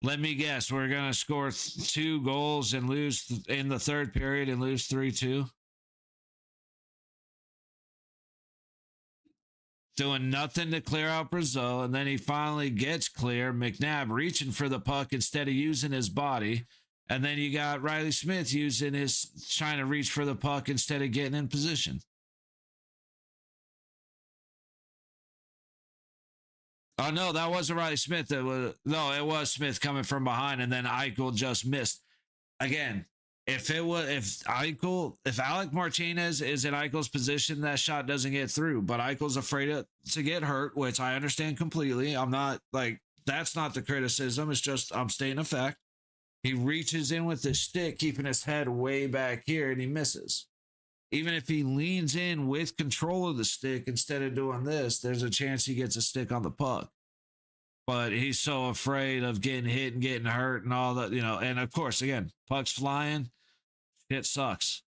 Let me guess, we're going to score 2 goals and lose in the third period and lose 3-2. Doing nothing to clear out Brazil, and then he finally gets clear. McNabb reaching for the puck instead of using his body. And then you got Riley Smith trying to reach for the puck instead of getting in position. Oh, no, that wasn't Riley Smith. It was Smith coming from behind, and then Eichel just missed. Again, if Alec Martinez is in Eichel's position, that shot doesn't get through. But Eichel's afraid to get hurt, which I understand completely. I'm not That's not the criticism. It's just I'm stating a fact. He reaches in with his stick, keeping his head way back here, and he misses. Even if he leans in with control of the stick instead of doing this, there's a chance he gets a stick on the puck. But he's so afraid of getting hit and getting hurt and all that, and of course, again, pucks flying, it sucks.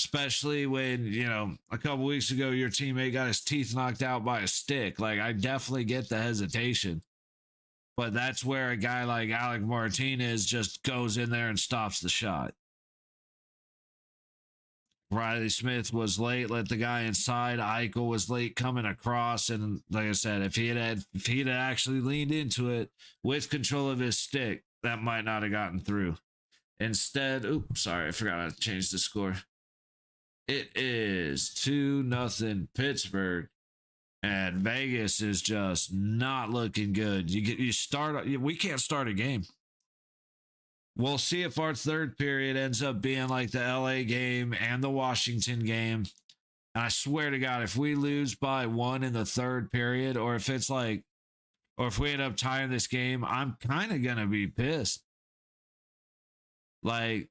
Especially when, a couple weeks ago, your teammate got his teeth knocked out by a stick. Like, I definitely get the hesitation. But that's where a guy like Alec Martinez just goes in there and stops the shot. Riley Smith was late, let the guy inside. Eichel was late coming across, and like I said, if he had actually leaned into it with control of his stick, that might not have gotten through. Instead, sorry, I forgot to change the score. It is 2-0 Pittsburgh, and Vegas is just not looking good. We can't start a game. We'll see if our third period ends up being like the LA game and the Washington game. And I swear to God, if we lose by 1 in the third period, or if we end up tying this game, I'm kind of going to be pissed. Like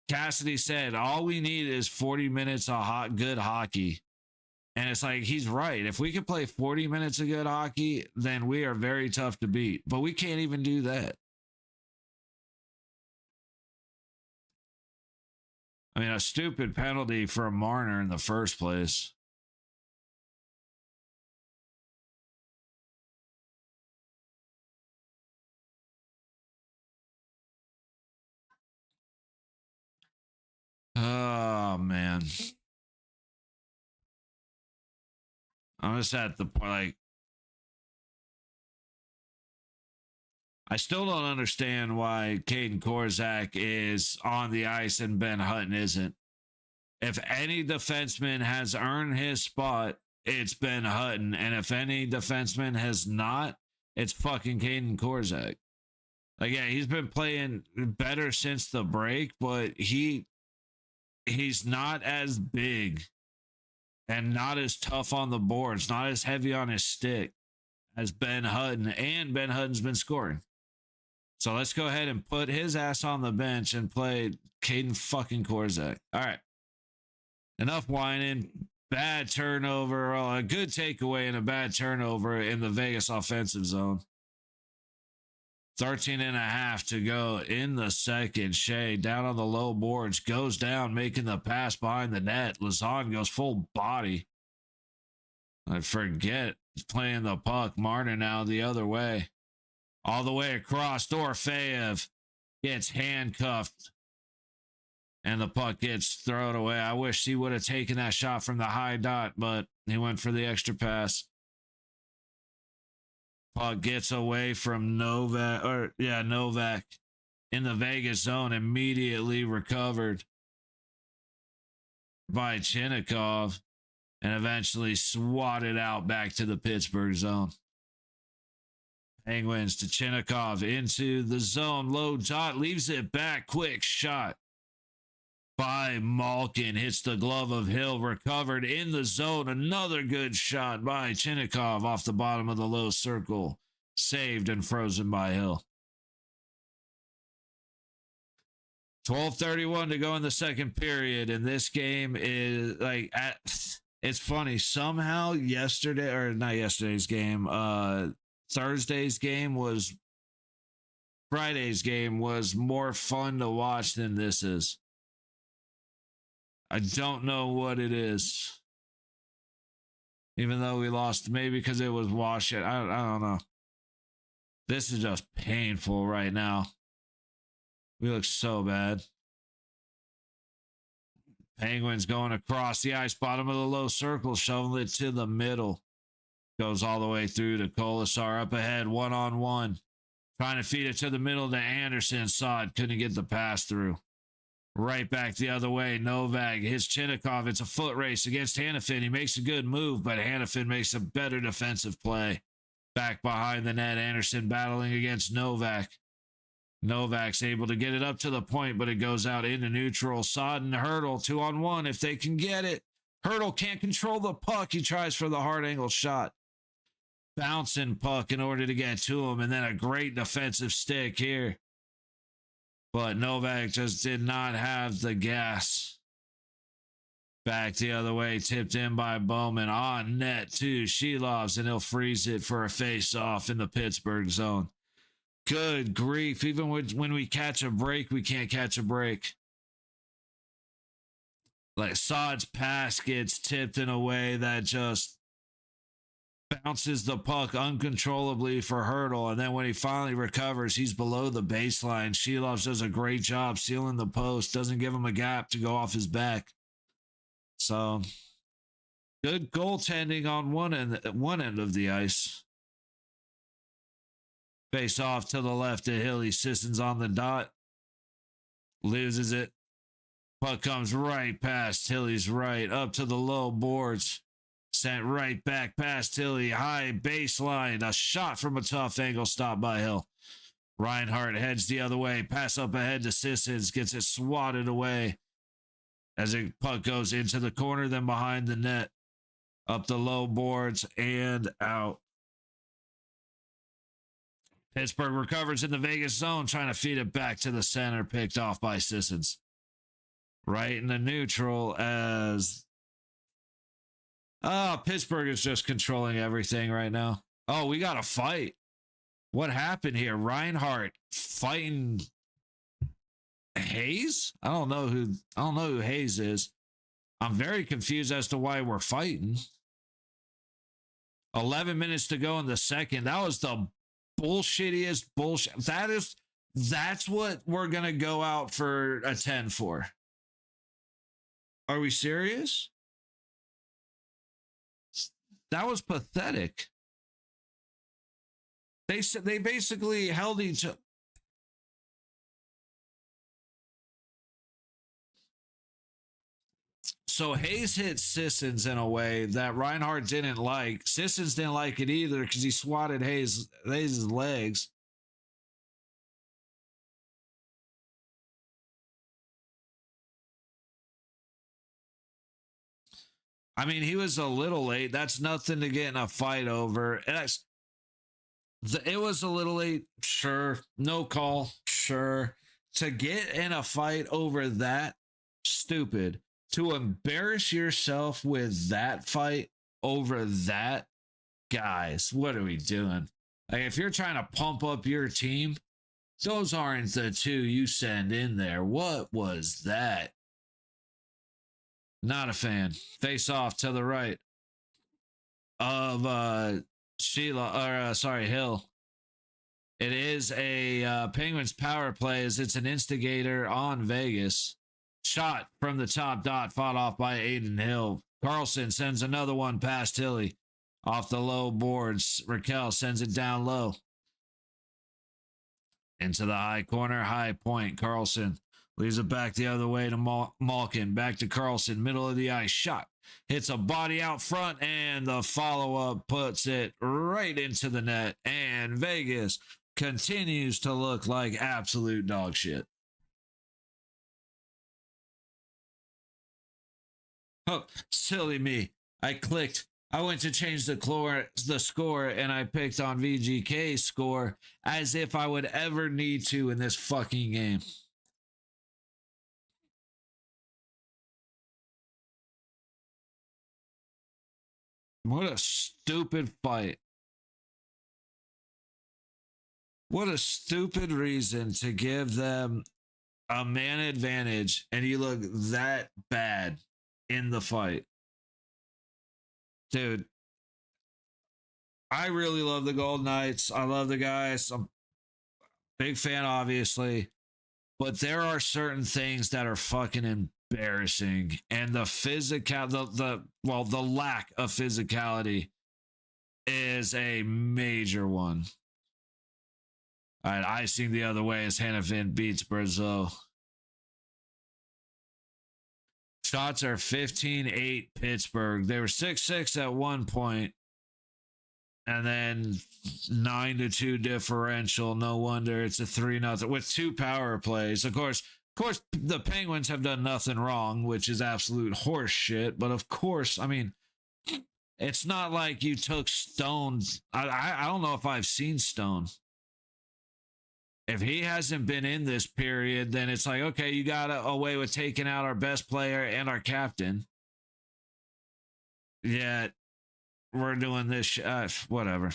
Cassidy said, all we need is 40 minutes of good hockey. And it's like, he's right. If we can play 40 minutes of good hockey, then we are very tough to beat. But we can't even do that. I mean, a stupid penalty for Marner in the first place. Oh, man. I'm just at the point, like, I still don't understand why Caden Korzak is on the ice and Ben Hutton isn't. If any defenseman has earned his spot, it's Ben Hutton. And if any defenseman has not, it's fucking Caden Korzak. Like, yeah, he's been playing better since the break, but he's not as big and not as tough on the boards, not as heavy on his stick as Ben Hutton, and Ben Hutton's been scoring. So let's go ahead and put his ass on the bench and play Caden fucking Korzak. All right. Enough whining. Bad turnover, a good takeaway and a bad turnover in the Vegas offensive zone. 13.5 to go in the second. Shea down on the low boards, goes down, making the pass behind the net. Lazan goes full body. I forget playing the puck. Martin now the other way. All the way across. Dorofeyev gets handcuffed. And the puck gets thrown away. I wish he would have taken that shot from the high dot, but he went for the extra pass. Puck gets away from Novak in the Vegas zone, immediately recovered by Chinnikov, and eventually swatted out back to the Pittsburgh zone. Penguins to Chinnikov into the zone. Low dot, leaves it back. Quick shot by Malkin. Hits the glove of Hill. Recovered in the zone. Another good shot by Chinnikov off the bottom of the low circle. Saved and frozen by Hill. 12:31 to go in the second period. And this game is like, it's funny. Somehow Friday's game was more fun to watch than this is. I don't know what it is. Even though we lost, maybe because it was Washington. I don't know. This is just painful right now. We look so bad. Penguins going across the ice, bottom of the low circle, shoveling it to the middle. Goes all the way through to Kolasar, up ahead, one-on-one. Trying to feed it to the middle to Anderson. Saw it, couldn't get the pass through. Right back the other way. Novak hits Chinnikov. It's a foot race against Hanifin. He makes a good move, but Hanifin makes a better defensive play. Back behind the net, Anderson battling against Novak. Novak's able to get it up to the point, but it goes out into neutral. Sodden, Hurdle, 2-on-1 if they can get it. Hurdle can't control the puck. He tries for the hard angle shot. bouncing puck in order to get to him, and then a great defensive stick here. But Novak just did not have the gas. Back the other way, tipped in by Bowman. On net to Shilovs, and he'll freeze it for a face-off in the Pittsburgh zone. Good grief. Even when we catch a break, we can't catch a break. Like Saad's pass gets tipped in a way that just bounces the puck uncontrollably for Hurdle. And then when he finally recovers, he's below the baseline. Shilovs does a great job sealing the post, doesn't give him a gap to go off his back. So good goaltending on one end of the ice. Face off to the left to Hilly. Sisson's on the dot. Loses it. Puck comes right past Hilly's right. Up to the low boards. Sent right back past Hilly. High baseline. A shot from a tough angle. Stopped by Hill. Reinhardt heads the other way. Pass up ahead to Sissons. Gets it swatted away. As the puck goes into the corner, then behind the net. Up the low boards and out. Pittsburgh recovers in the Vegas zone, trying to feed it back to the center, picked off by Sissons. Right in the neutral as... Pittsburgh is just controlling everything right now. Oh, we got a fight. What happened here? Reinhardt fighting Hayes? I don't know who Hayes is. I'm very confused as to why we're fighting. 11 minutes to go in the second. That was the bullshittiest bullshit. That's what we're gonna go out for a 10 for. Are we serious? That was pathetic. They basically held each other. So Hayes hit Sissons in a way that Reinhardt didn't like. Sissons didn't like it either because he swatted Hayes' legs. I mean, he was a little late. That's nothing to get in a fight over. It was a little late, sure. No call, sure. To get in a fight over that, stupid. To embarrass yourself with that fight over that, guys, what are we doing? Like, if you're trying to pump up your team, those aren't the two you send in there. What was that? Not a fan. Face off to the right of Hill. It is a Penguins power play as it's an instigator on Vegas. Shot from the top dot, fought off by Aiden Hill. Carlson sends another one past Hilly. Off the low boards, Raquel sends it down low. Into the high corner, high point. Carlson leaves it back the other way to Malkin. Back to Carlson, middle of the ice. Shot. Hits a body out front, and the follow-up puts it right into the net. And Vegas continues to look like absolute dog shit. Oh, silly me. I clicked. I went to change the score, and I picked on VGK's score as if I would ever need to in this fucking game. What a stupid fight. What a stupid reason to give them a man advantage, and you look that bad in the fight. Dude, I really love the Golden Knights. I love the guys. I'm a big fan, obviously. But there are certain things that are fucking embarrassing. And the the lack of physicality is a major one. All right, icing the other way as Hannafin beats Brazil. Shots are 15-8 Pittsburgh. They were 6-6 at one point, and then 9-2 differential. No wonder it's a 3-0 with 2 power plays. Of course, the Penguins have done nothing wrong, which is absolute horse shit. But of course, I mean, It's not like you took Stone. I don't know if I've seen Stone. If he hasn't been in this period, then it's like, okay, you got away with taking out our best player and our captain. Yet we're doing this. Whatever.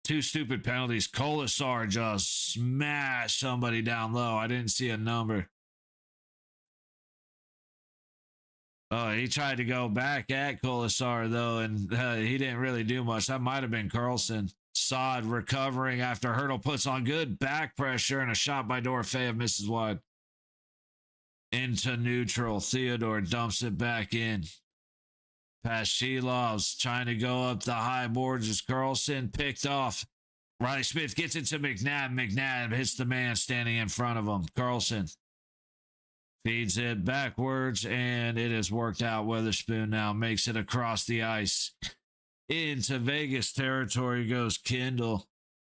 Two stupid penalties. Colasar just smashed somebody down low. I didn't see a number. Oh, he tried to go back at Colasar, though, and he didn't really do much. That might have been Carlson. Saad recovering after Hurdle puts on good back pressure, and a shot by Dorofeyev misses wide. Into neutral. Theodore dumps it back in. Past Shilov's trying to go up the high boards as Carlson picked off. Riley Smith gets it to McNabb. McNabb hits the man standing in front of him. Carlson feeds it backwards, and it has worked out. Weatherspoon now makes it across the ice. Into Vegas territory goes Kindle,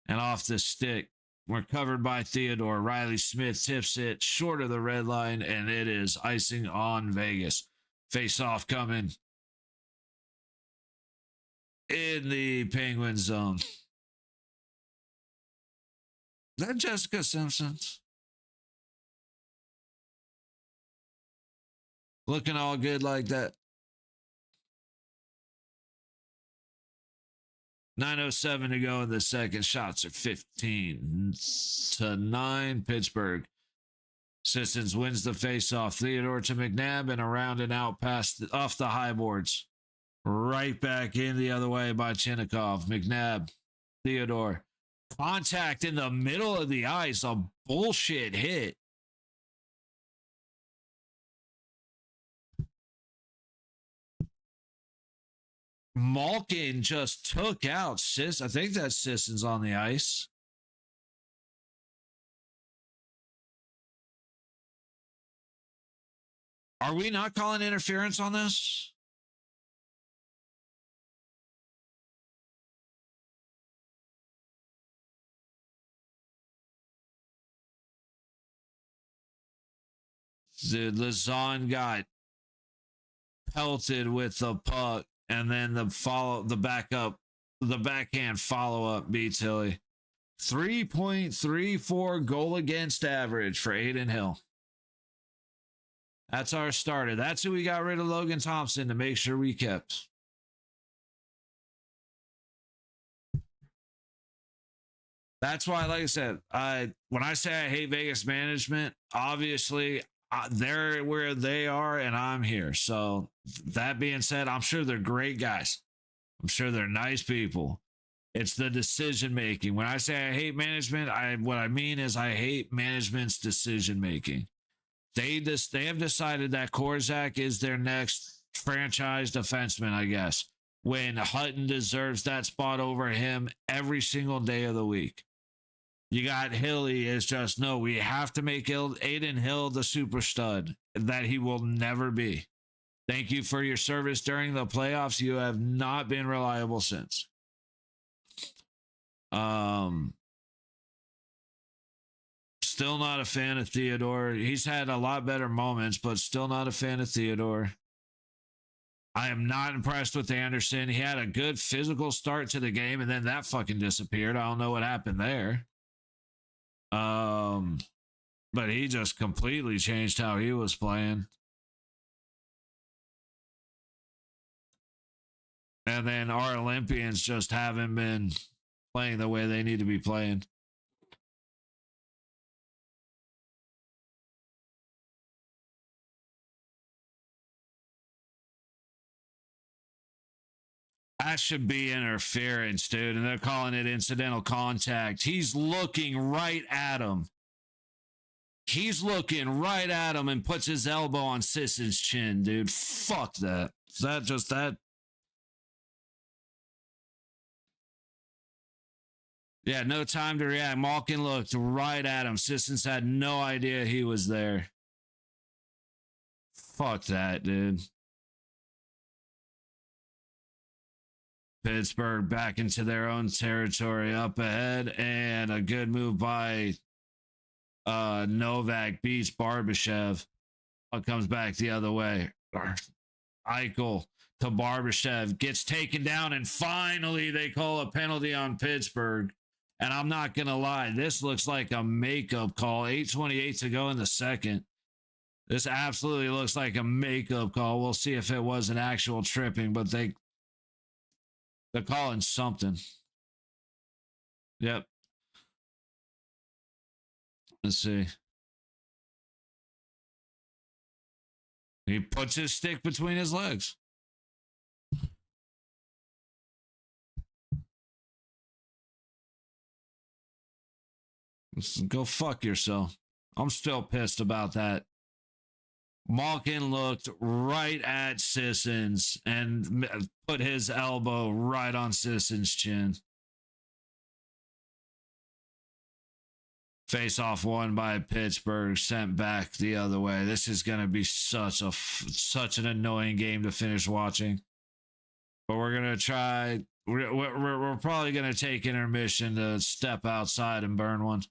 and off the stick. We're covered by Theodore. Riley Smith tips it short of the red line, and it is icing on Vegas. Face off coming in the Penguin zone. Is that Jessica Simpson? Looking all good like that. 9:07 to go in the second. Shots are 15-9. Pittsburgh. Sissons wins the faceoff. Theodore to McNabb and around and out past off the high boards. Right back in the other way by Chinnikov. McNabb. Theodore. Contact in the middle of the ice. A bullshit hit. Malkin just took out Sis. I think that's Sissons on the ice. Are we not calling interference on this? The Lazon got pelted with the puck, and then the backhand follow-up beats Hilly. 3.34 goal against average for Aiden Hill. That's our starter. That's who we got rid of Logan Thompson to make sure we kept. That's why, like I said, when I say I hate Vegas management, obviously they're where they are and I'm here. So that being said, I'm sure they're great guys. I'm sure they're nice people. It's the decision making. When I say I hate management, what I mean is I hate management's decision making. They have decided that Korzak is their next franchise defenseman, I guess, when Hutton deserves that spot over him every single day of the week. You got Hilly is just, no, we have to make Aiden Hill the super stud that he will never be. Thank you for your service during the playoffs. You have not been reliable since. Still not a fan of Theodore. He's had a lot better moments, but still not a fan of Theodore. I am not impressed with Anderson. He had a good physical start to the game, and then that fucking disappeared. I don't know what happened there. But he just completely changed how he was playing. And then our Olympians just haven't been playing the way they need to be playing. That should be interference, dude. And they're calling it incidental contact. He's looking right at him. He's looking right at him and puts his elbow on Sisson's chin, dude. Fuck that. Is that just that? Yeah, no time to react. Malkin looked right at him. Sissons had no idea he was there. Fuck that, dude. Pittsburgh back into their own territory up ahead, and a good move by Novak beats Barbashev. Comes back the other way. Eichel to Barbashev, gets taken down, and finally they call a penalty on Pittsburgh. And I'm not going to lie, this looks like a makeup call. 8:28 to go in the second. This absolutely looks like a makeup call. We'll see if it was an actual tripping, but they're calling something. Yep. Let's see. He puts his stick between his legs. Go fuck yourself. I'm still pissed about that. Malkin looked right at Sissons and put his elbow right on Sissons' chin. Face-off won by Pittsburgh, sent back the other way. This is going to be such an annoying game to finish watching. But we're going to try. We're probably going to take intermission to step outside and burn one.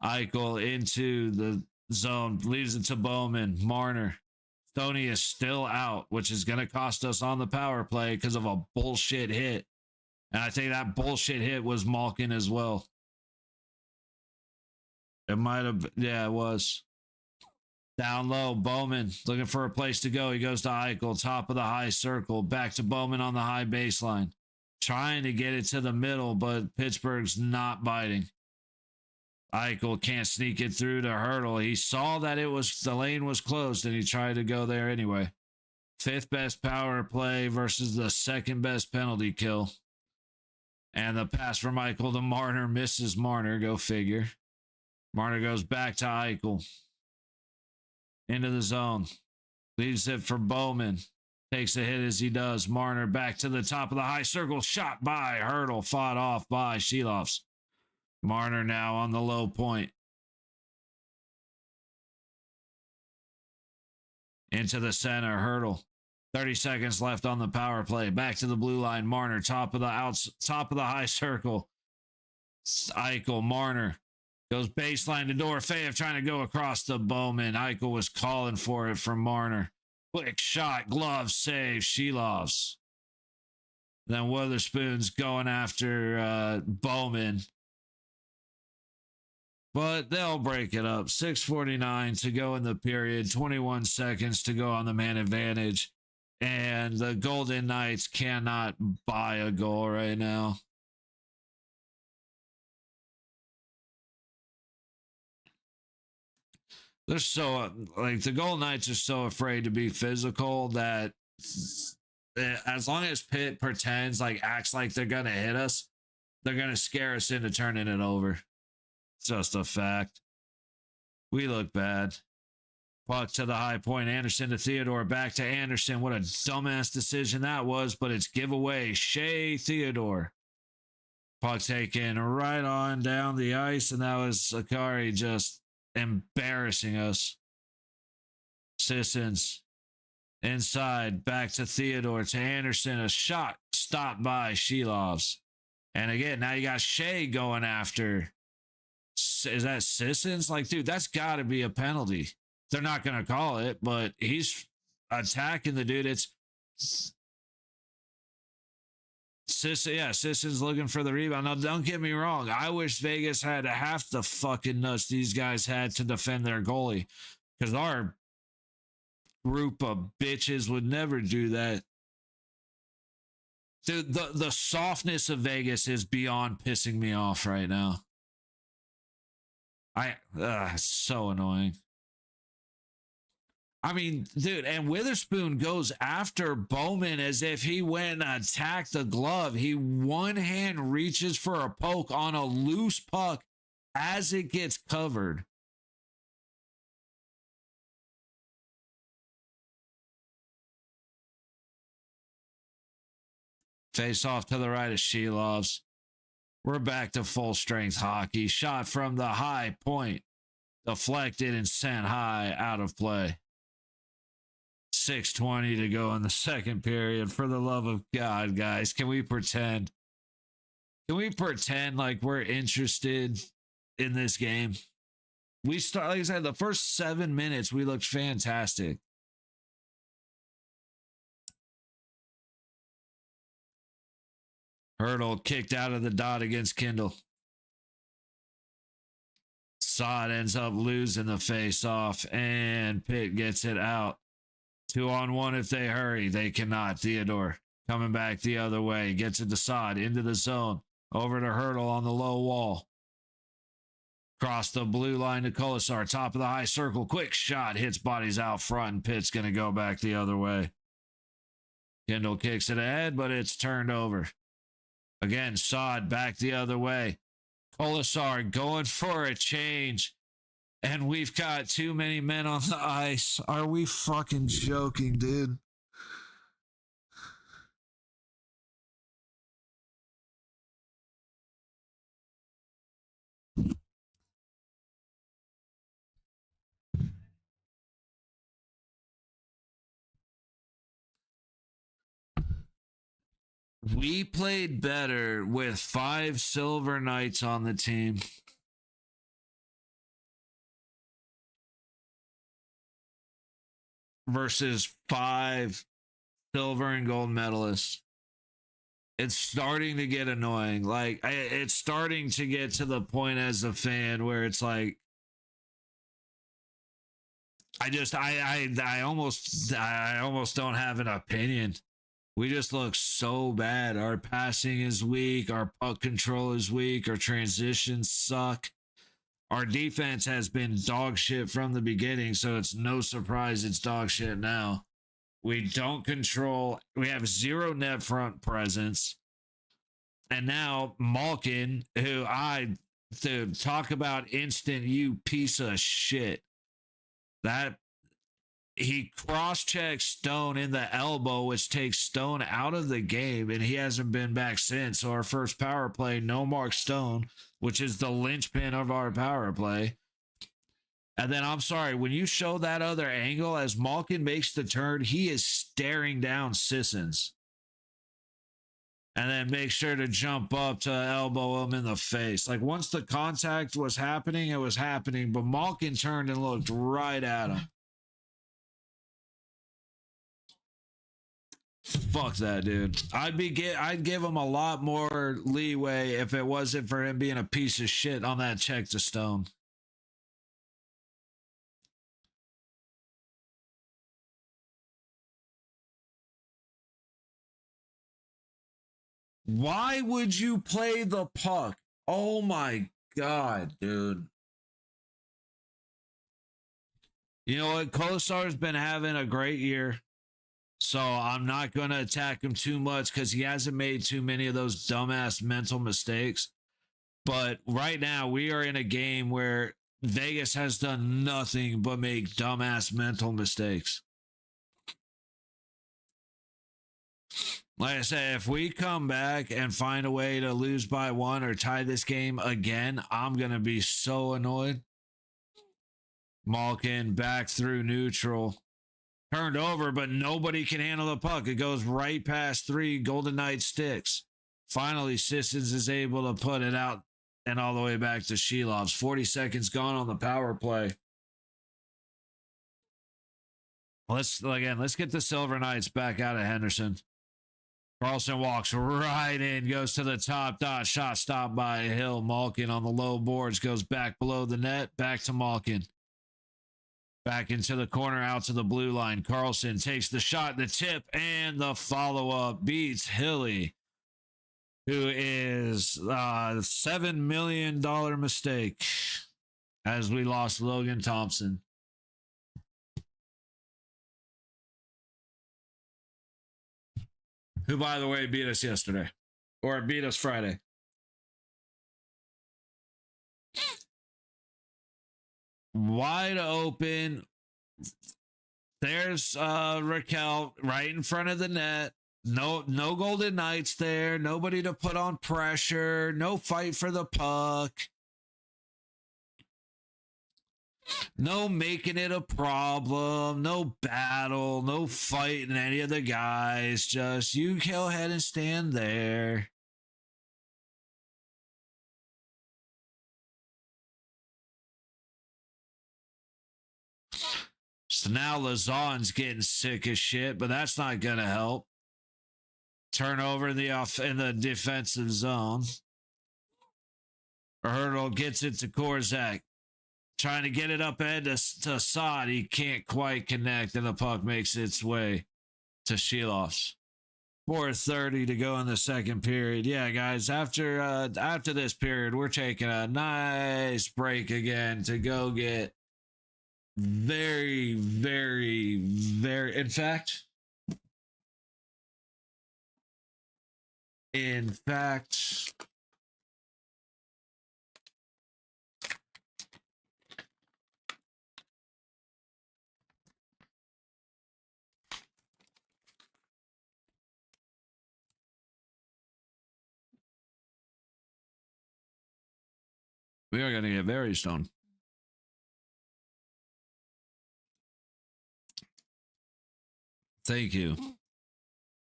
Eichel into the zone, leaves it to Bowman. Marner. Stoney is still out, which is going to cost us on the power play because of a bullshit hit. And I think that bullshit hit was Malkin as well. It might have, yeah, it was. Down low, Bowman looking for a place to go. He goes to Eichel, top of the high circle. Back to Bowman on the high baseline. Trying to get it to the middle, but Pittsburgh's not biting. Eichel can't sneak it through to Hurdle. He saw that the lane was closed, and he tried to go there anyway. Fifth best power play versus the second best penalty kill. And the pass from Eichel to Marner misses Marner. Go figure. Marner goes back to Eichel. Into the zone. Leaves it for Bowman. Takes a hit as he does. Marner back to the top of the high circle. Shot by Hurdle. Fought off by Shelovs. Marner now on the low point. Into the center. Hurdle. 30 seconds left on the power play. Back to the blue line. Marner top of the high circle. Eichel. Marner. Goes baseline to Dorofeyev trying to go across the Bowman. Eichel was calling for it from Marner. Quick shot, glove, save, Shelovs. Then Witherspoon's going after Bowman. But they'll break it up. 6:49 to go in the period. 21 seconds to go on the man advantage. And the Golden Knights cannot buy a goal right now. They're so, the Golden Knights are so afraid to be physical that as long as Pitt pretends, acts like they're going to hit us, they're going to scare us into turning it over. It's just a fact. We look bad. Puck to the high point. Anderson to Theodore. Back to Anderson. What a dumbass decision that was, but it's giveaway. Shea Theodore. Puck taken right on down the ice, and that was Sakari just embarrassing us. Sissons inside, back to Theodore, to Anderson. A shot stopped by Shelovs. And again, now you got Shea going after. Is that Sissons? Dude, that's got to be a penalty. They're not going to call it, but he's attacking the dude. It's Sissons looking for the rebound. Now, don't get me wrong. I wish Vegas had half the fucking nuts these guys had to defend their goalie, because our group of bitches would never do that. Dude, the softness of Vegas is beyond pissing me off right now. It's so annoying. I mean, dude, and Witherspoon goes after Bowman as if he went and attacked the glove. He one hand reaches for a poke on a loose puck as it gets covered. Face off to the right of Shelovs. We're back to full strength hockey. Shot from the high point. Deflected and sent high, out of play. 6:20 to go in the second period. For the love of God, guys, can we pretend? Can we pretend like we're interested in this game? We start, like I said, the first 7 minutes, we looked fantastic. Hurdle kicked out of the dot against Kindle. Sod ends up losing the face off, and Pitt gets it out. 2-on-1 if they hurry. They cannot. Theodore coming back the other way. Gets it to Sod into the zone. Over to Hurdle on the low wall. Cross the blue line to Colasar. Top of the high circle. Quick shot. Hits bodies out front, and Pitt's going to go back the other way. Kindle kicks it ahead, but it's turned over. Again, Sod back the other way. Colasar going for a change. And we've got too many men on the ice. Are we fucking joking, dude? We played better with 5 Silver Knights on the team. Versus 5 silver and gold medalists. It's starting to get annoying. Like, it's starting to get to the point as a fan where it's like, I almost don't have an opinion. We just look so bad. Our passing is weak. Our puck control is weak. Our transitions suck. Our defense has been dog shit from the beginning, so it's no surprise it's dog shit now. We don't control. We have 0 net front presence. And now Malkin, who to talk about instant, you piece of shit. That he cross-checks Stone in the elbow, which takes Stone out of the game, and he hasn't been back since. So our first power play, no Mark Stone, which is the linchpin of our power play. And then, I'm sorry, when you show that other angle, as Malkin makes the turn, he is staring down Sissons. And then make sure to jump up to elbow him in the face. Like, once the contact was happening, it was happening. But Malkin turned and looked right at him. Fuck that, dude. I'd give him a lot more leeway if it wasn't for him being a piece of shit on that check to Stone. Why would you play the puck? Oh my God, dude. You know what? Colasar's been having a great year. So I'm not going to attack him too much because he hasn't made too many of those dumbass mental mistakes. But right now, we are in a game where Vegas has done nothing but make dumbass mental mistakes. Like I said, if we come back and find a way to lose by 1 or tie this game again, I'm going to be so annoyed. Malkin back through neutral. Turned over, but nobody can handle the puck. It goes right past 3 Golden Knight sticks. Finally, Sissons is able to put it out and all the way back to Shelov's. 40 seconds gone on the power play. Let's get the Silver Knights back out of Henderson. Carlson walks right in, goes to the top dot. Shot stopped by Hill. Malkin on the low boards, goes back below the net. Back to Malkin. Back into the corner, out to the blue line. Carlson takes the shot, the tip, and the follow-up beats Hilly, who is a $7 million mistake as we lost Logan Thompson. Who, by the way, beat us yesterday. Or beat us Friday. Wide open. There's Raquel right in front of the net. No Golden Knights there. Nobody to put on pressure. No fight for the puck. No making it a problem. No battle. No fighting any of the guys. Just you go ahead and stand there. So now Lazon's getting sick as shit, but that's not going to help. Turnover in the defensive zone. Hurdle gets it to Korzak. Trying to get it up ahead to Saad. He can't quite connect, and the puck makes its way to Shilovs. 4:30 to go in the second period. Yeah, guys, after this period, we're taking a nice break again to go get very, very, very... In fact, we are going to get very stoned. Thank you.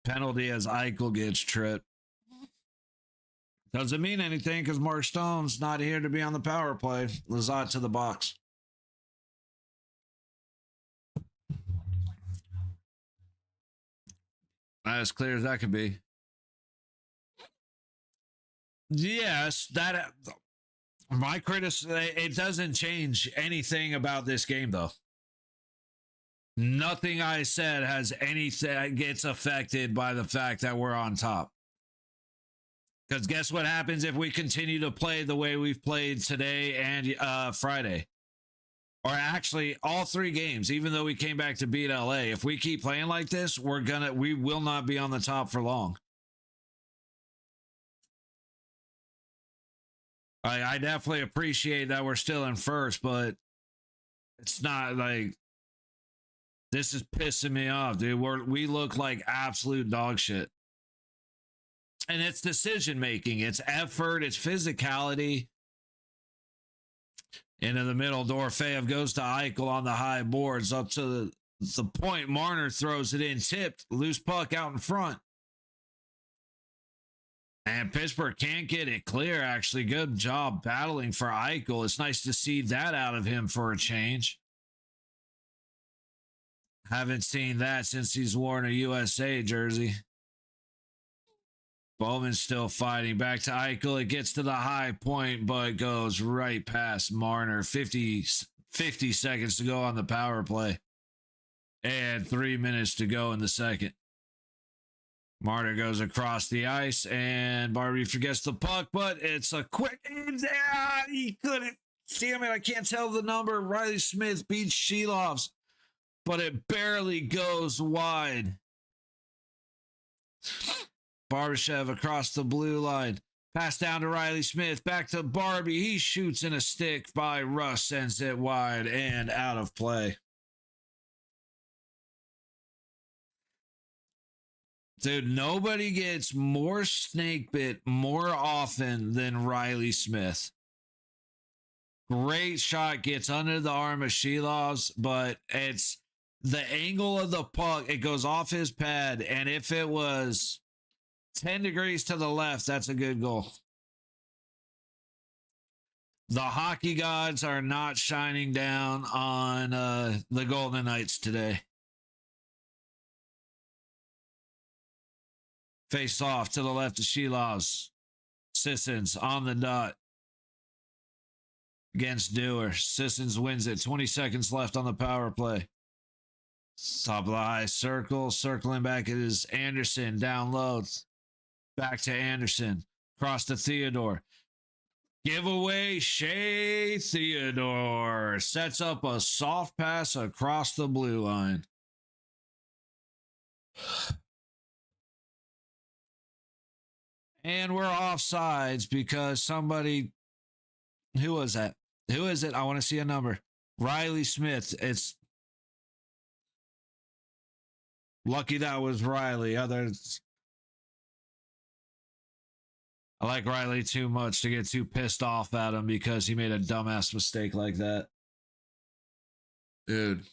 Penalty as Eichel gets tripped. Doesn't mean anything because Mark Stone's not here to be on the power play. Lazat to the box. As clear as that could be. Yes, that my criticism, it doesn't change anything about this game, though. Nothing I said has anything gets affected by the fact that we're on top. Because guess what happens if we continue to play the way we've played today and Friday? Or actually, all three games, even though we came back to beat LA, if we keep playing like this, we will not be on the top for long. I definitely appreciate that we're still in first, but it's not like this is pissing me off, dude. We look like absolute dog shit. And it's decision making, it's effort, it's physicality. Into the middle, Dorofeyev goes to Eichel on the high boards up to the point. Marner throws it in, tipped, loose puck out in front. And Pittsburgh can't get it clear, actually. Good job battling for Eichel. It's nice to see that out of him for a change. Haven't seen that since he's worn a USA jersey. Bowman's still fighting. Back to Eichel. It gets to the high point, but goes right past Marner. 50 seconds to go on the power play. And 3 minutes to go in the second. Marner goes across the ice, and Barbie forgets the puck, but it's a quick... he couldn't. Damn it, I can't tell the number. Riley Smith beats Shilovs, but it barely goes wide. Barbashev across the blue line. Pass down to Riley Smith. Back to Barbie. He shoots in a stick by Russ. Sends it wide and out of play. Dude, nobody gets more snake bit more often than Riley Smith. Great shot. Gets under the arm of Shilovs, but it's the angle of the puck. It goes off his pad, and if it was 10 degrees to the left, that's a good goal. The hockey gods are not shining down on the Golden Knights today. Face off to the left of Shilovs. Sissons on the dot against Dewar. Sissons wins it. 20 seconds left on the power play. Top of the high circle. Circling back is Anderson down low. Back to Anderson. Cross to Theodore. Giveaway. Shea Theodore sets up a soft pass across the blue line. And we're offsides because somebody... Who was that? Who is it? I want to see a number. Riley Smith. It's... Lucky that was Riley. Others... I like Riley too much to get too pissed off at him because he made a dumbass mistake like that. Dude.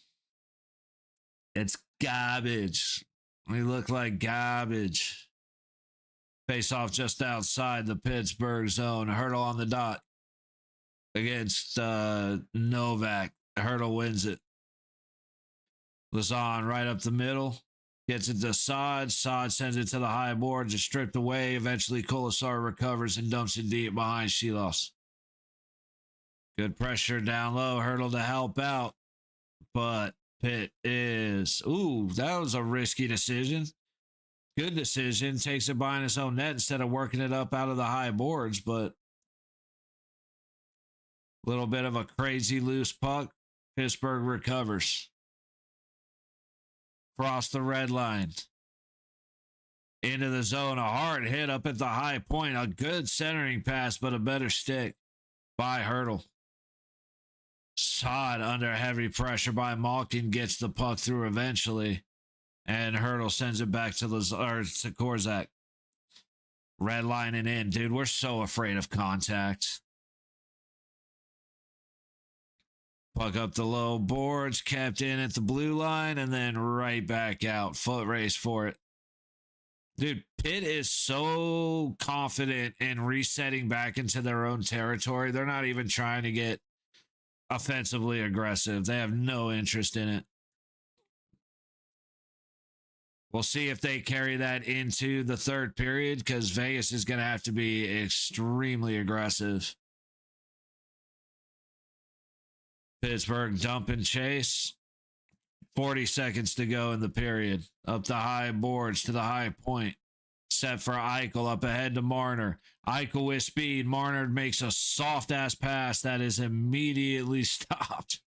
It's garbage. We look like garbage. Face off just outside the Pittsburgh zone. Hurdle on the dot against Novak. Hurdle wins it. Lazan right up the middle. Gets it to Sod. Sod sends it to the high boards. It's stripped away. Eventually, Colasar recovers and dumps it deep behind Shilos. Good pressure down low. Hurdle to help out. But Pitt is... Ooh, that was a risky decision. Good decision. Takes it behind his own net instead of working it up out of the high boards. But a little bit of a crazy loose puck. Pittsburgh recovers. Cross the red line. Into the zone. A hard hit up at the high point. A good centering pass, but a better stick by Hurdle. Sod under heavy pressure by Malkin gets the puck through eventually. And Hurdle sends it back to Korzak. Red lining in. Dude, we're so afraid of contact. Puck up the low boards, kept in at the blue line, and then right back out. Foot race for it. Dude, Pitt is so confident in resetting back into their own territory. They're not even trying to get offensively aggressive. They have no interest in it. We'll see if they carry that into the third period because Vegas is going to have to be extremely aggressive. Pittsburgh dump and chase. 40 seconds to go in the period. Up the high boards to the high point. Set for Eichel up ahead to Marner. Eichel with speed. Marner makes a soft-ass pass that is immediately stopped.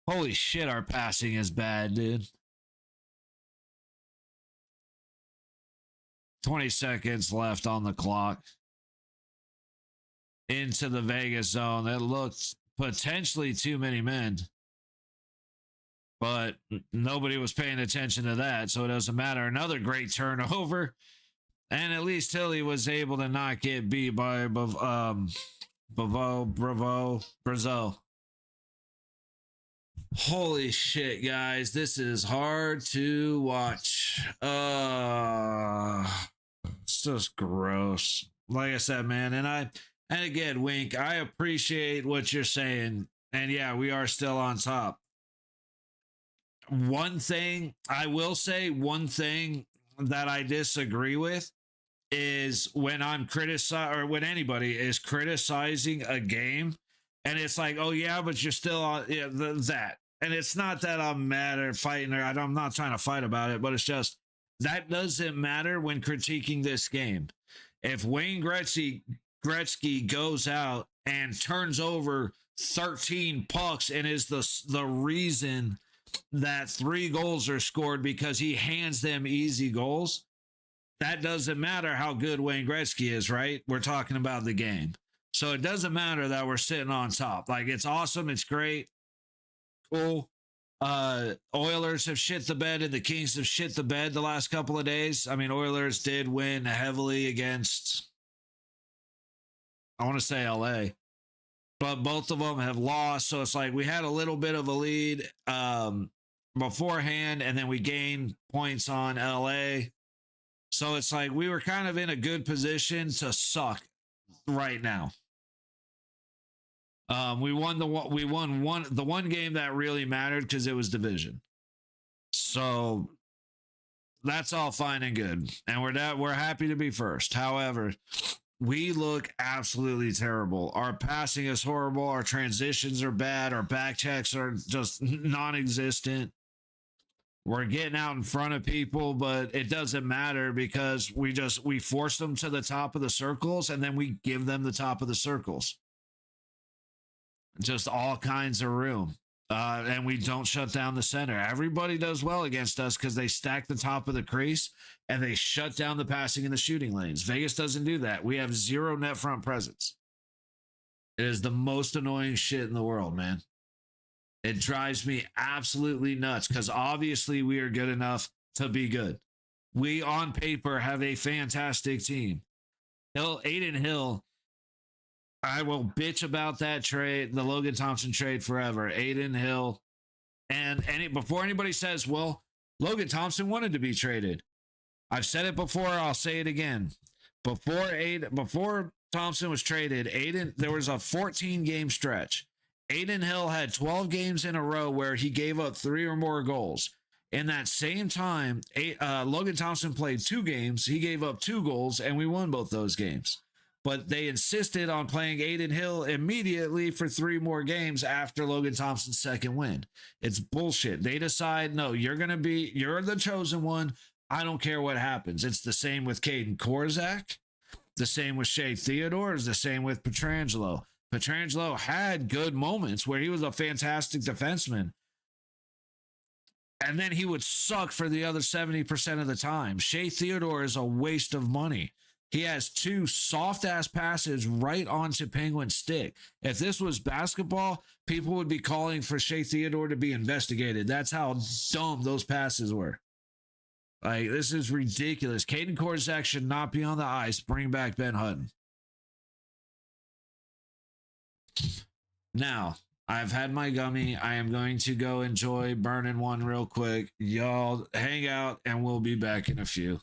Holy shit, our passing is bad, dude. 20 seconds left on the clock. Into the Vegas zone. That looks potentially too many men. But nobody was paying attention to that, so it doesn't matter. Another great turnover. And at least Tilly was able to not get beat by Brazil. Holy shit, guys. This is hard to watch. It's just gross. Like I said, man, and again, Wink, I appreciate what you're saying. And yeah, we are still on top. One thing I will say, one thing that I disagree with is when I'm criticizing, or when anybody is criticizing a game, and it's like, oh yeah, but you're still on that. And it's not that I'm mad or fighting, or I'm not trying to fight about it, but it's just that doesn't matter when critiquing this game. If Wayne Gretzky goes out and turns over 13 pucks and is the reason that 3 goals are scored because he hands them easy goals, that doesn't matter how good Wayne Gretzky is, right? We're talking about the game. So it doesn't matter that we're sitting on top. Like, it's awesome. It's great. Cool. Oilers have shit the bed and the Kings have shit the bed the last couple of days. I mean, Oilers did win heavily against, I want to say LA, but both of them have lost. So it's like we had a little bit of a lead beforehand, and then we gained points on LA. So it's like we were kind of in a good position to suck right now. We won the one game that really mattered because it was division. So that's all fine and good, and we're happy to be first. However, we look absolutely terrible. Our passing is horrible. Our transitions are bad. Our back checks are just non-existent. We're getting out in front of people, but it doesn't matter because we force them to the top of the circles, and then we give them the top of the circles. Just all kinds of room. And we don't shut down the center. Everybody does well against us because they stack the top of the crease and they shut down the passing in the shooting lanes. Vegas doesn't do that. We have 0 net front presence. It is the most annoying shit in the world, man. It drives me absolutely nuts because obviously we are good enough to be good. We, on paper, have a fantastic team. Aiden Hill, I will bitch about that trade, the Logan Thompson trade forever. Aiden Hill. And before anybody says, well, Logan Thompson wanted to be traded. I've said it before. I'll say it again. Before Thompson was traded, there was a 14-game stretch. Aiden Hill had 12 games in a row where he gave up 3 or more goals. In that same time, Logan Thompson played 2 games. He gave up 2 goals, and we won both those games. But they insisted on playing Aiden Hill immediately for 3 more games after Logan Thompson's second win. It's bullshit. They decide, no, you're the chosen one. I don't care what happens. It's the same with Caden Korzak. The same with Shea Theodore. It's the same with Pietrangelo. Pietrangelo had good moments where he was a fantastic defenseman. And then he would suck for the other 70% of the time. Shea Theodore is a waste of money. He has 2 soft-ass passes right onto Penguin's stick. If this was basketball, people would be calling for Shea Theodore to be investigated. That's how dumb those passes were. Like, this is ridiculous. Caden Korzak should not be on the ice. Bring back Ben Hutton. Now, I've had my gummy. I am going to go enjoy burning one real quick. Y'all hang out, and we'll be back in a few.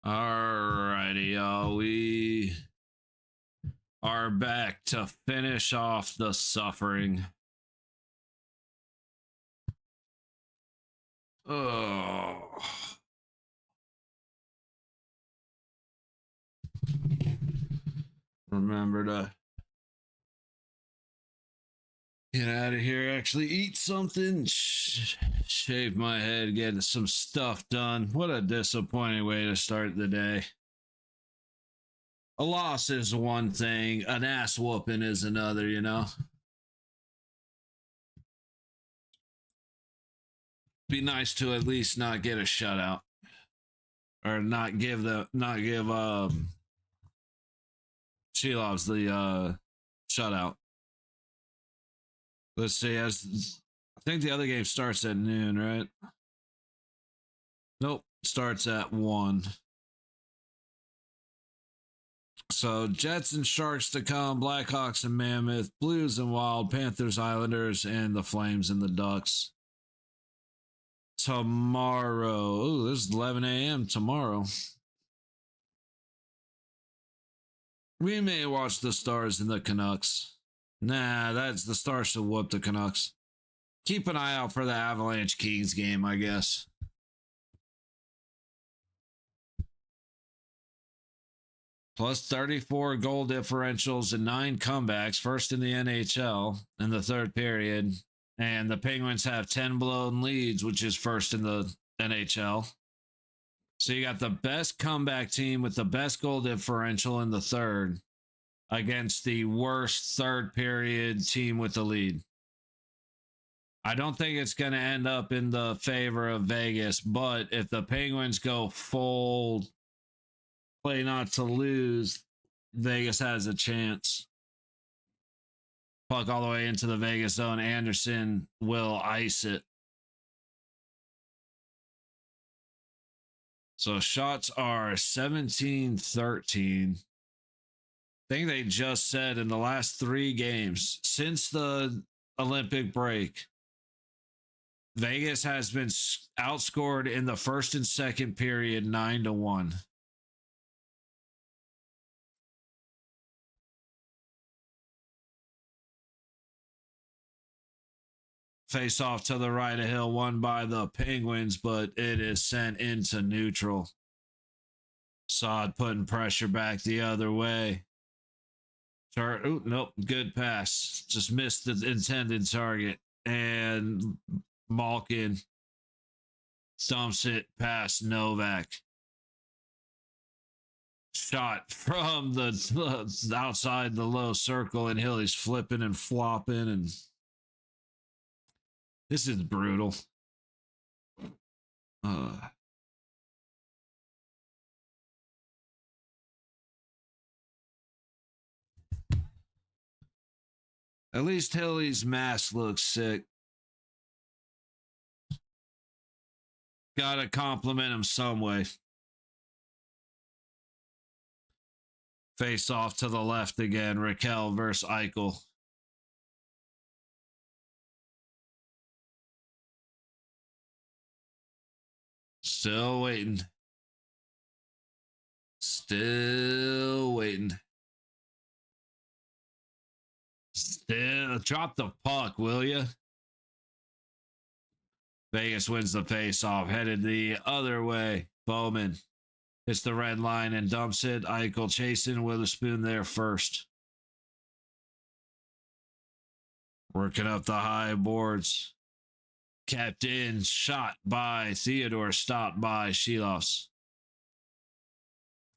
Alrighty, y'all. We are back to finish off the suffering. Oh. Remember to get out of here, actually eat something, shave my head, get some stuff done. What a disappointing way to start the day. A loss is one thing, an ass whooping is another, you know? Be nice to at least not get a shutout. Or not give Shilovs the shutout. Let's see, I think the other game starts at noon, right? Nope, starts at 1. So Jets and Sharks to come, Blackhawks and Mammoth, Blues and Wild, Panthers, Islanders, and the Flames and the Ducks. Tomorrow. Ooh, this is 11 a.m. tomorrow. We may watch the Stars and the Canucks. Nah, that's the Stars should whoop the Canucks. Keep an eye out for the Avalanche Kings game, I guess. Plus 34 goal differentials and 9 comebacks, first in the NHL in the third period. And the Penguins have 10 blown leads, which is first in the NHL. So you got the best comeback team with the best goal differential in the third against the worst third period team with the lead. I don't think it's going to end up in the favor of Vegas, but if the Penguins go full play not to lose, Vegas has a chance. Puck all the way into the Vegas zone. Anderson will ice it. So shots are 17-13. I think they just said in the last 3 games since the Olympic break, Vegas has been outscored in the first and second period 9-1. Face off to the right of hill, won by the Penguins, but it is sent into neutral. Saad putting pressure back the other way. Ooh, nope, good pass. Just missed the intended target. And Malkin dumps it past Novak. Shot from the outside the low circle, and Hilly's flipping and flopping, and this is brutal. At least Hilly's mask looks sick. Gotta compliment him some way. Face off to the left again. Raquel versus Eichel. Still waiting. Still waiting. Still drop the puck, will you? Vegas wins the face-off, headed the other way. Bowman hits the red line and dumps it. Eichel chasing Witherspoon there first. Working up the high boards. Kept in, shot by Theodore, stopped by Shilovs.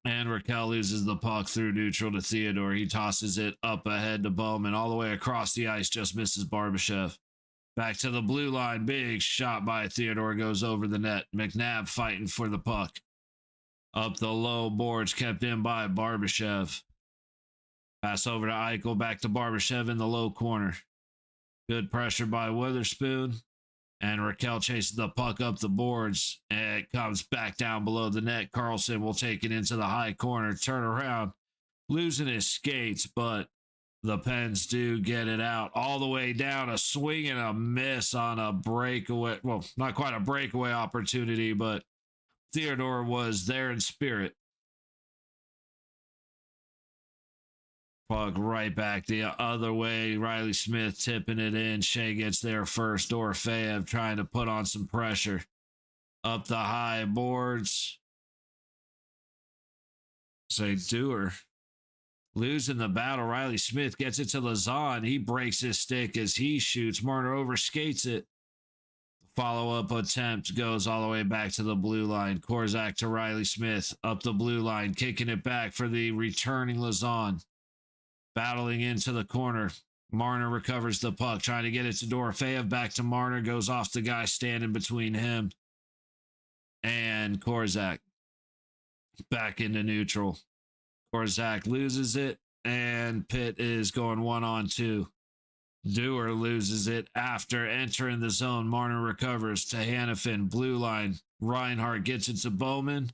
And Raquel loses the puck through neutral to Theodore. He tosses it up ahead to Bowman. All the way across the ice, just misses Barbashev. Back to the blue line. Big shot by Theodore goes over the net. McNabb fighting for the puck. Up the low boards, kept in by Barbashev. Pass over to Eichel. Back to Barbashev in the low corner. Good pressure by Witherspoon. And Raquel chases the puck up the boards. And it comes back down below the net. Carlson will take it into the high corner. Turn around. Losing his skates, but the Pens do get it out. All the way down. A swing and a miss on a breakaway. Well, not quite a breakaway opportunity, but Theodore was there in spirit. Puck right back the other way. Riley Smith tipping it in. Shea gets there first. Dorofeyev trying to put on some pressure. Up the high boards. Say Dewar losing the battle. Riley Smith gets it to Lazan. He breaks his stick as he shoots. Marner overskates it. Follow-up attempt goes all the way back to the blue line. Korzak to Riley Smith. Up the blue line. Kicking it back for the returning Lazan. Battling into the corner. Marner recovers the puck. Trying to get it to Dorofeyev. Back to Marner. Goes off the guy standing between him and Korzak. Back into neutral. Korzak loses it. And Pitt is going 1-on-2. Dewar loses it after entering the zone. Marner recovers to Hannafin. Blue line. Reinhardt gets it to Bowman.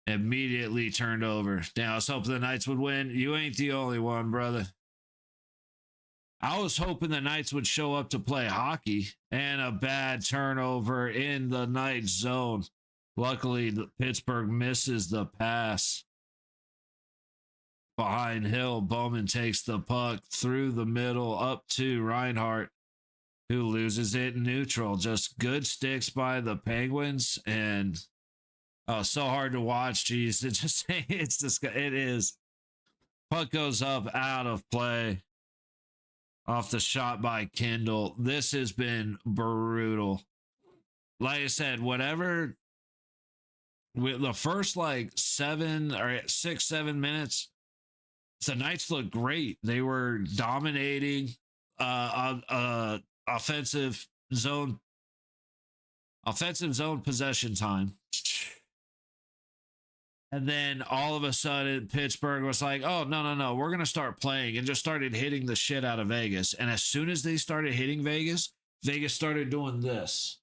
Immediately turned over. Now, I was hoping the Knights would win. You ain't the only one, brother. I was hoping the Knights would show up to play hockey, and a bad turnover in the Knights zone. Luckily, Pittsburgh misses the pass. Behind Hill, Bowman takes the puck through the middle up to Reinhardt, who loses it in neutral. Just good sticks by the Penguins, and so hard to watch. Jeez, it is. Puck goes up out of play off the shot by Kindle. This has been brutal. Like I said, whatever. With the first like 7 or 6-7 minutes, the Knights looked great. They were dominating offensive zone possession time. And then all of a sudden, Pittsburgh was like, oh, no, we're going to start playing, and just started hitting the shit out of Vegas. And as soon as they started hitting Vegas, Vegas started doing this.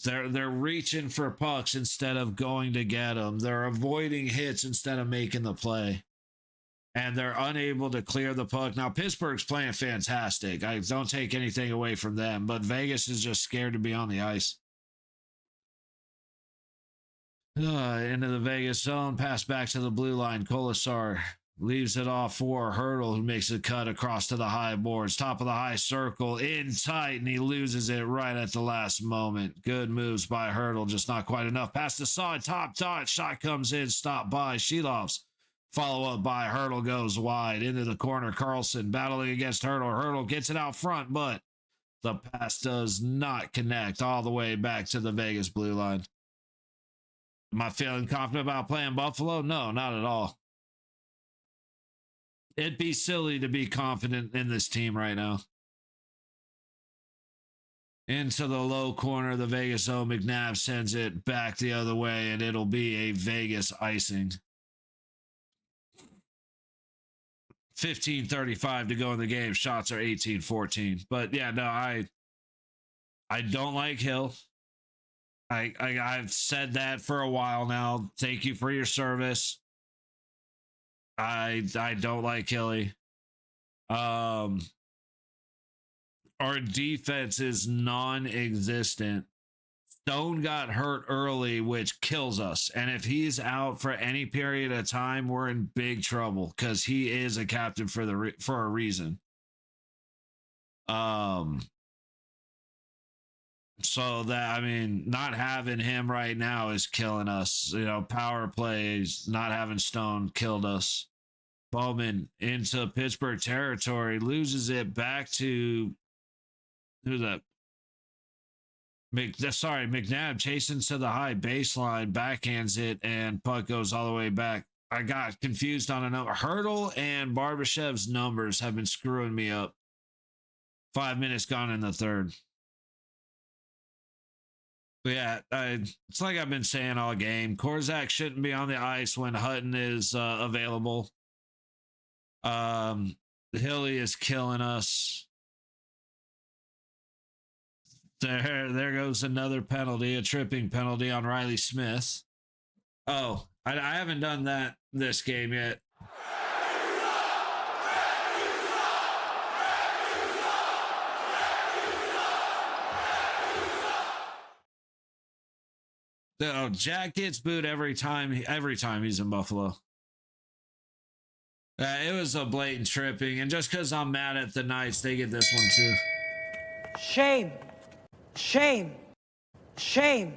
They're reaching for pucks instead of going to get them. They're avoiding hits instead of making the play. And they're unable to clear the puck. Now, Pittsburgh's playing fantastic. I don't take anything away from them, but Vegas is just scared to be on the ice. Into the Vegas zone. Pass back to the blue line. Kolasar leaves it off for Hurdle, who makes a cut across to the high boards. Top of the high circle. In tight, and he loses it right at the last moment. Good moves by Hurdle. Just not quite enough. Past the side. Top dot. Shot comes in. Stopped by Shilovs. Follow up by Hurdle goes wide. Into the corner. Carlson battling against Hurdle. Hurdle gets it out front, but the pass does not connect all the way back to the Vegas blue line. Am I feeling confident about playing Buffalo? No, not at all. It'd be silly to be confident in this team right now. Into the low corner, the Vegas zone. McNabb sends it back the other way, and it'll be a Vegas icing. 15:35 to go in the game. Shots are 18-14. But yeah, no, I don't like Hill. I've said that for a while now. Thank you for your service. I don't like Hilly. Our defense is non-existent. Stone got hurt early, which kills us. And if he's out for any period of time, we're in big trouble because he is a captain for a reason. So that, I mean, not having him right now is killing us. You know, power plays, not having Stone killed us. Bowman into Pittsburgh territory, loses it back to who's that? McNabb chasing to the high baseline, backhands it, and puck goes all the way back. I got confused on a number. Hurdle and Barbashev's numbers have been screwing me up. 5 minutes gone in the third. But yeah, it's like I've been saying all game. Korzak shouldn't be on the ice when Hutton is available. Hilly is killing us. There goes another penalty, a tripping penalty on Riley Smith. Oh, I haven't done that this game yet. No, Jack gets booed every time he's in Buffalo. It was a blatant tripping, and just because I'm mad at the Knights, they get this one too. Shame. Shame. Shame.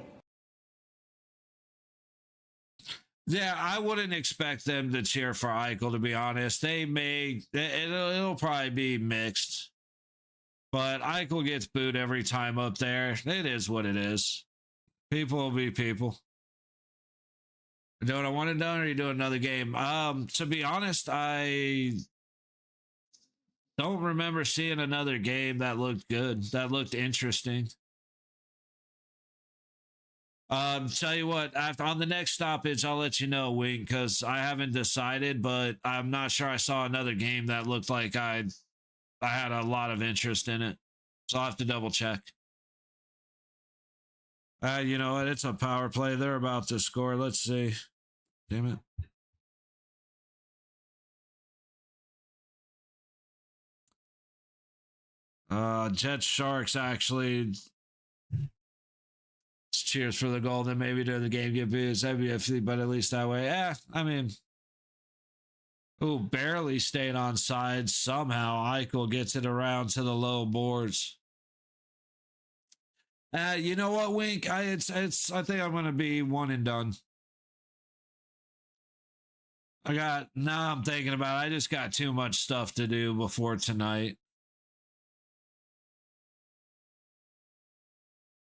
Yeah, I wouldn't expect them to cheer for Eichel, to be honest. They may, it'll probably be mixed. But Eichel gets booed every time up there. It is what it is. People will be people. Do what I want to do, or you do another game? To be honest, I don't remember seeing another game that looked good, that looked interesting. Tell you what, after on the next stoppage, I'll let you know, Wink, because I haven't decided, but I'm not sure I saw another game that looked like I had a lot of interest in it. So I'll have to double check. You know what? It's a power play. They're about to score. Let's see. Damn it. Jets Sharks actually. Cheers for the goal. Then maybe during the game get booze. That'd be a few, but at least that way. I mean, barely stayed on side. Somehow Eichel gets it around to the low boards. You know what, Wink? I think I'm gonna be one and done. Now I'm thinking about it, I just got too much stuff to do before tonight.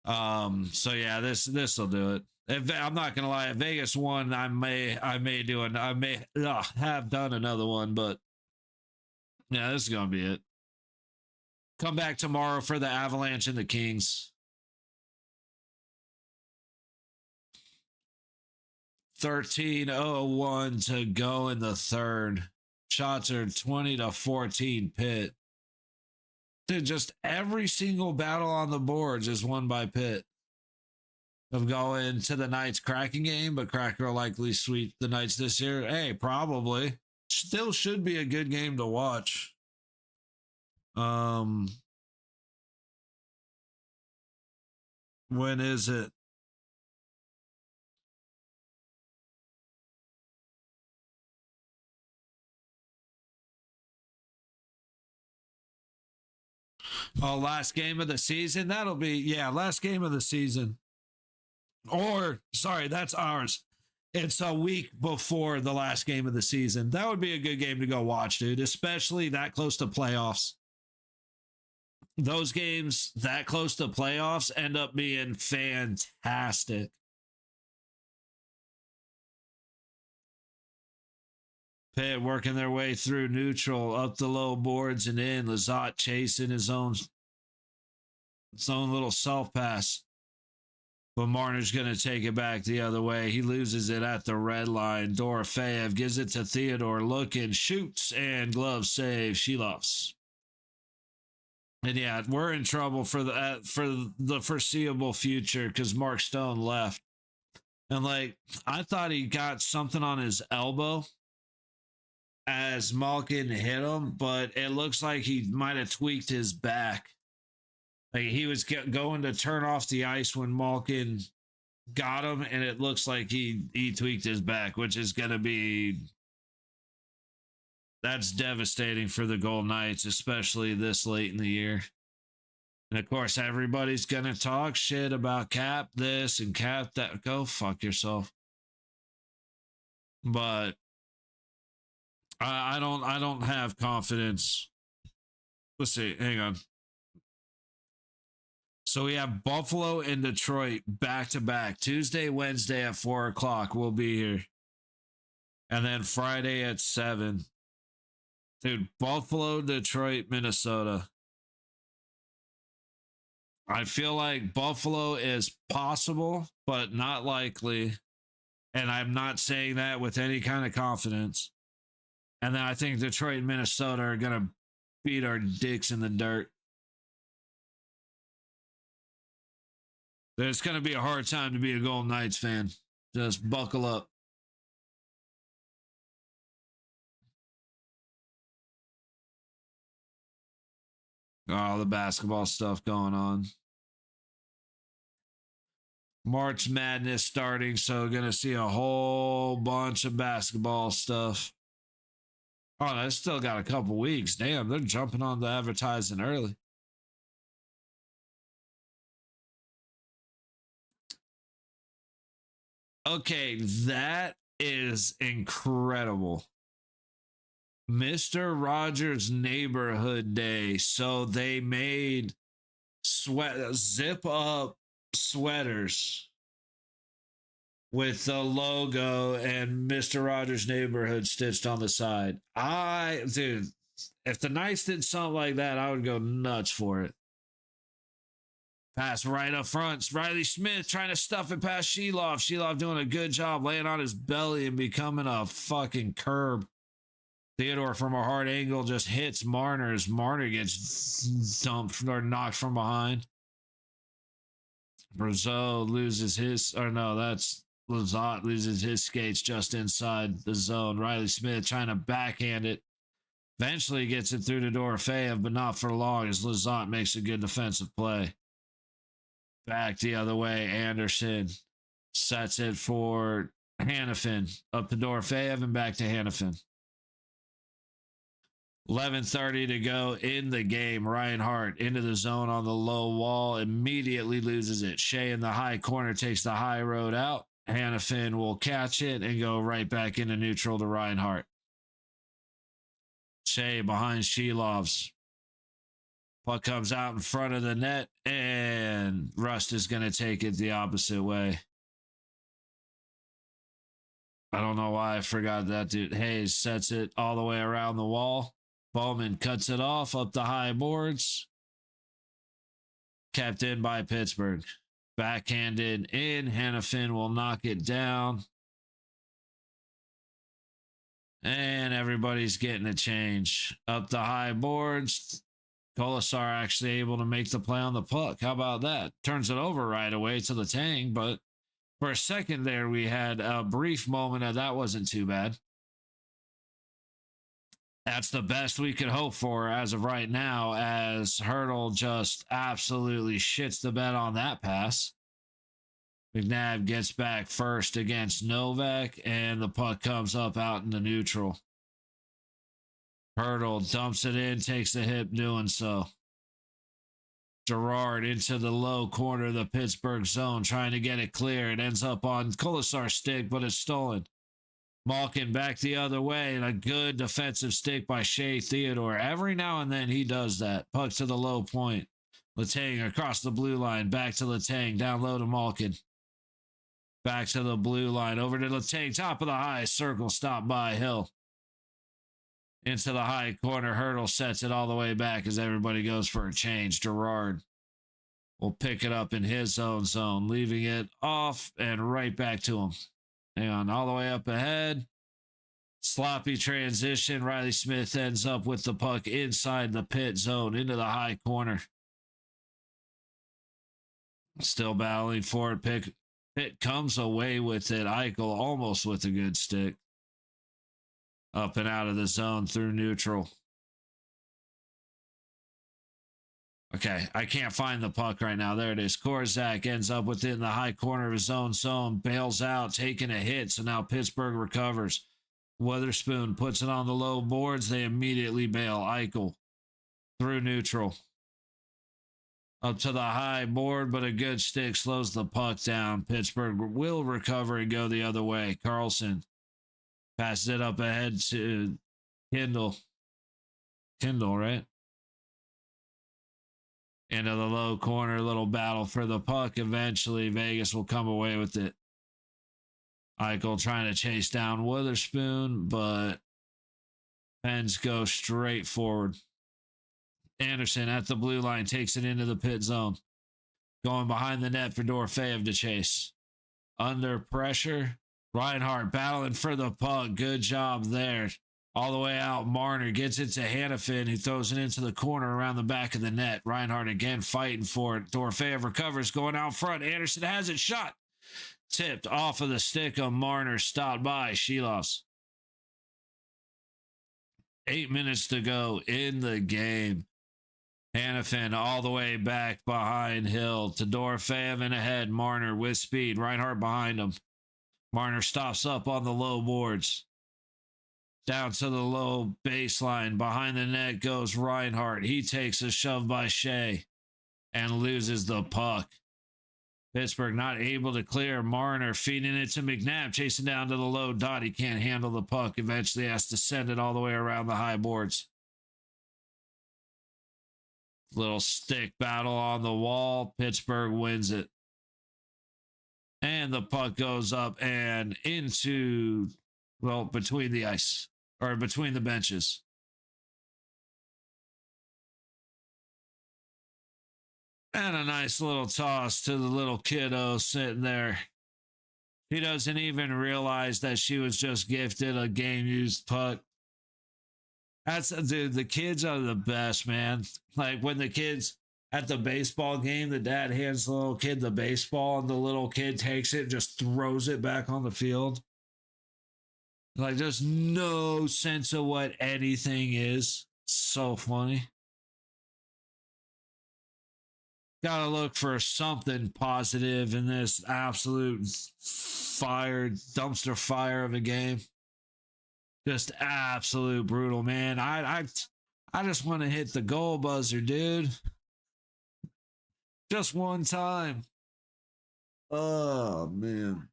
So yeah, this will do it. I'm not gonna lie, if Vegas won, I may have done another one, but yeah, this is gonna be it. Come back tomorrow for the Avalanche and the Kings. 13:01 to go in the third. Shots are 20-14 Pitt. Dude, just every single battle on the boards is won by Pitt. Of going to the Knights Kraken game, but Kraken will likely sweep the Knights this year. Hey, probably. Still should be a good game to watch. When is it? Oh, last game of the season? That'll be, yeah, last game of the season. Or, sorry, that's ours. It's a week before the last game of the season. That would be a good game to go watch, dude, especially that close to playoffs. Those games that close to playoffs end up being fantastic. Pitt working their way through neutral, up the low boards and in. Lizotte chasing his own little self pass. But Marner's going to take it back the other way. He loses it at the red line. Dorofeyev gives it to Theodore. Looking, shoots, and glove save. Sheloffs. And yeah, we're in trouble for the foreseeable future because Mark Stone left. And like, I thought he got something on his elbow as Malkin hit him, but it looks like he might have tweaked his back. Like he was going to turn off the ice when Malkin got him, and it looks like he tweaked his back, which is going to be, that's devastating for the Golden Knights, especially this late in the year. And of course, everybody's going to talk shit about cap this and cap that. Go fuck yourself. But I don't have confidence. Let's see. Hang on. So we have Buffalo and Detroit back to back. Tuesday, Wednesday at 4:00. We'll be here. And then Friday at 7. Dude, Buffalo, Detroit, Minnesota. I feel like Buffalo is possible, but not likely. And I'm not saying that with any kind of confidence. And then I think Detroit and Minnesota are going to beat our dicks in the dirt. It's going to be a hard time to be a Golden Knights fan. Just buckle up. All the basketball stuff going on. March Madness starting, so going to see a whole bunch of basketball stuff. Oh, that's still got a couple weeks. Damn, they're jumping on the advertising early. Okay, that is incredible. Mr. Rogers Neighborhood Day. So they made zip up sweaters with the logo and Mr. Rogers Neighborhood stitched on the side. Dude, if the Knights did something like that, I would go nuts for it. Pass right up front. Riley Smith trying to stuff it past Sheloff. Sheloff doing a good job laying on his belly and becoming a fucking curb. Theodore from a hard angle just hits Marner as Marner gets dumped or knocked from behind. Brazeau loses his, or no, that's Lizotte loses his skates just inside the zone. Riley Smith trying to backhand it. Eventually gets it through to Dorofeyev, but not for long as Lizotte makes a good defensive play. Back the other way, Anderson sets it for Hannafin. Up to Dorofeyev and back to Hannafin. 11:30 to go in the game. Reinhart into the zone on the low wall. Immediately loses it. Shea in the high corner takes the high road out. Hannafin will catch it and go right back into neutral to Reinhart. Shea behind Shelov's. Puck comes out in front of the net, and Rust is going to take it the opposite way. I don't know why I forgot that dude. Hayes sets it all the way around the wall. Bowman cuts it off up the high boards. Kept in by Pittsburgh. Backhanded in. Hannafin will knock it down. And everybody's getting a change. Up the high boards. Colasar actually able to make the play on the puck. How about that? Turns it over right away to Letang, but for a second there, we had a brief moment of that wasn't too bad. That's the best we could hope for as of right now, as Hurdle just absolutely shits the bed on that pass. McNabb gets back first against Novak, and the puck comes up out into neutral. Hurdle dumps it in, takes the hit doing so. Gerard into the low corner of the Pittsburgh zone, trying to get it clear. It ends up on Colasar's stick, but it's stolen. Malkin back the other way, and a good defensive stick by Shea Theodore. Every now and then he does that. Puck to the low point. Letang across the blue line, back to Letang, down low to Malkin. Back to the blue line, over to Letang, top of the high circle, stop by Hill. Into the high corner, Hurdle sets it all the way back as everybody goes for a change. Gerard will pick it up in his own zone, leaving it off and right back to him. Hang on, all the way up ahead. Sloppy transition. Riley Smith ends up with the puck inside the pit zone into the high corner. Still battling for it. Pitt comes away with it. Eichel almost with a good stick. Up and out of the zone through neutral. Okay, I can't find the puck right now. There it is. Korzak ends up within the high corner of his own zone, bails out, taking a hit. So now Pittsburgh recovers. Witherspoon puts it on the low boards. They immediately bail. Eichel through neutral. Up to the high board, but a good stick slows the puck down. Pittsburgh will recover and go the other way. Carlson passes it up ahead to Kindle. Kindle, right? Into the low corner, little battle for the puck. Eventually, Vegas will come away with it. Eichel trying to chase down Witherspoon, but Pens go straight forward. Anderson at the blue line takes it into the pit zone. Going behind the net for Dorofeyev to chase. Under pressure. Reinhart battling for the puck. Good job there. All the way out, Marner gets it to Hannafin, who throws it into the corner around the back of the net. Reinhart again fighting for it. Dorofeyev recovers, going out front. Anderson has it shot. Tipped off of the stick of Marner, stopped by Shelos. 8 minutes to go in the game. Hannafin all the way back behind Hill to Dorofeyev and ahead. Marner with speed. Reinhart behind him. Marner stops up on the low boards. Down to the low baseline. Behind the net goes Reinhardt. He takes a shove by Shea and loses the puck. Pittsburgh not able to clear. Marner feeding it to McNabb, chasing down to the low dot. He can't handle the puck. Eventually has to send it all the way around the high boards. Little stick battle on the wall. Pittsburgh wins it. And the puck goes up and into, well, between the ice, or between the benches. And a nice little toss to the little kiddo sitting there. He doesn't even realize that she was just gifted a game-used puck. That's, dude, the kids are the best, man. Like when the kids at the baseball game, the dad hands the little kid the baseball and the little kid takes it and just throws it back on the field. Like there's no sense of what anything is. So funny. Gotta look for something positive in this absolute dumpster fire of a game. Just absolute brutal, man. I just want to hit the goal buzzer, dude. Just one time. Oh, man.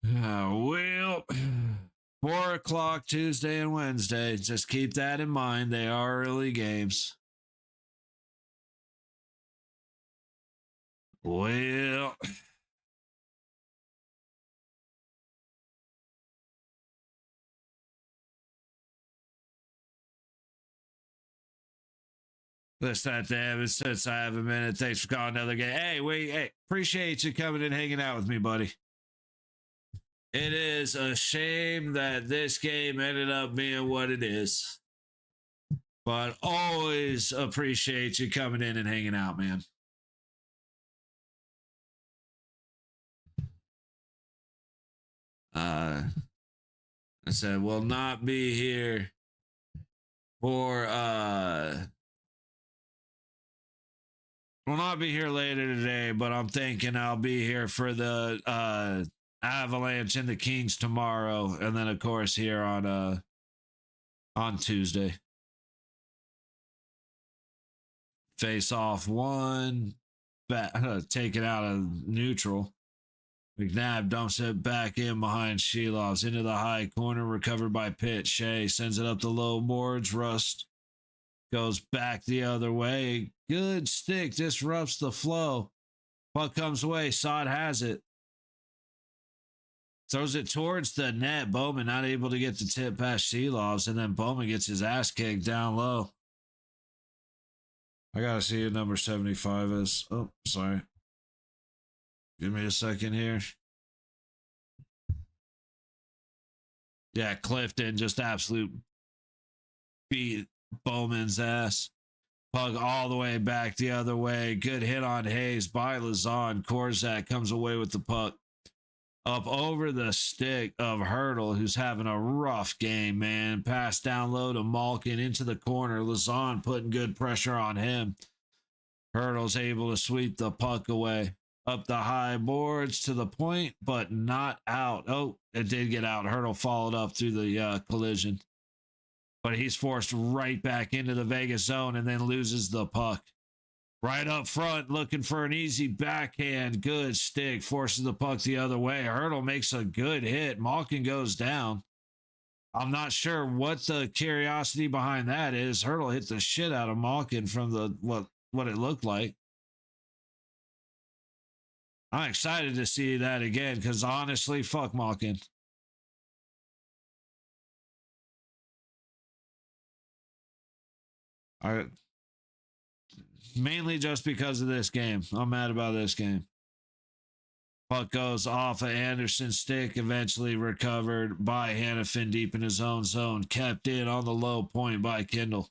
Well, 4 o'clock Tuesday and Wednesday. Just keep that in mind. They are early games. Well, let's not have it since I have a minute. Thanks for calling another game. Hey, appreciate you coming and hanging out with me, buddy. It is a shame that this game ended up being what it is. But always appreciate you coming in and hanging out, man. I said, will not be here for will not be here later today, but I'm thinking I'll be here for the Avalanche and the Kings tomorrow, and then of course here on Tuesday. Face off one, take it out of neutral. McNabb dumps it back in behind Shelovs into the high corner, recovered by Pitt. Shea sends it up the low boards. Rust goes back the other way. Good stick, disrupts the flow. Puck comes away. Sod has it. Throws it towards the net. Bowman not able to get the tip past Shelovs, and then Bowman gets his ass kicked down low. I gotta see who number 75 is. Oh, sorry. Give me a second here. Yeah, Clifton just absolute beat Bowman's ass. Puck all the way back the other way. Good hit on Hayes by Lazon. Korzak comes away with the puck. Up over the stick of Hurdle, who's having a rough game, man. Pass down low to Malkin into the corner. Lazon putting good pressure on him. Hurdle's able to sweep the puck away. Up the high boards to the point, but not out. Oh, it did get out. Hurdle followed up through the collision. But he's forced right back into the Vegas zone and then loses the puck. Right up front, looking for an easy backhand. Good stick, forces the puck the other way. Hurdle makes a good hit. Malkin goes down. I'm not sure what the curiosity behind that is. Hurdle hit the shit out of Malkin from the what it looked like. I'm excited to see that again because honestly, fuck Malkin. Mainly just because of this game. I'm mad about this game. Puck goes off of Anderson's stick, eventually recovered by Hannafin deep in his own zone, kept in on the low point by Kindle.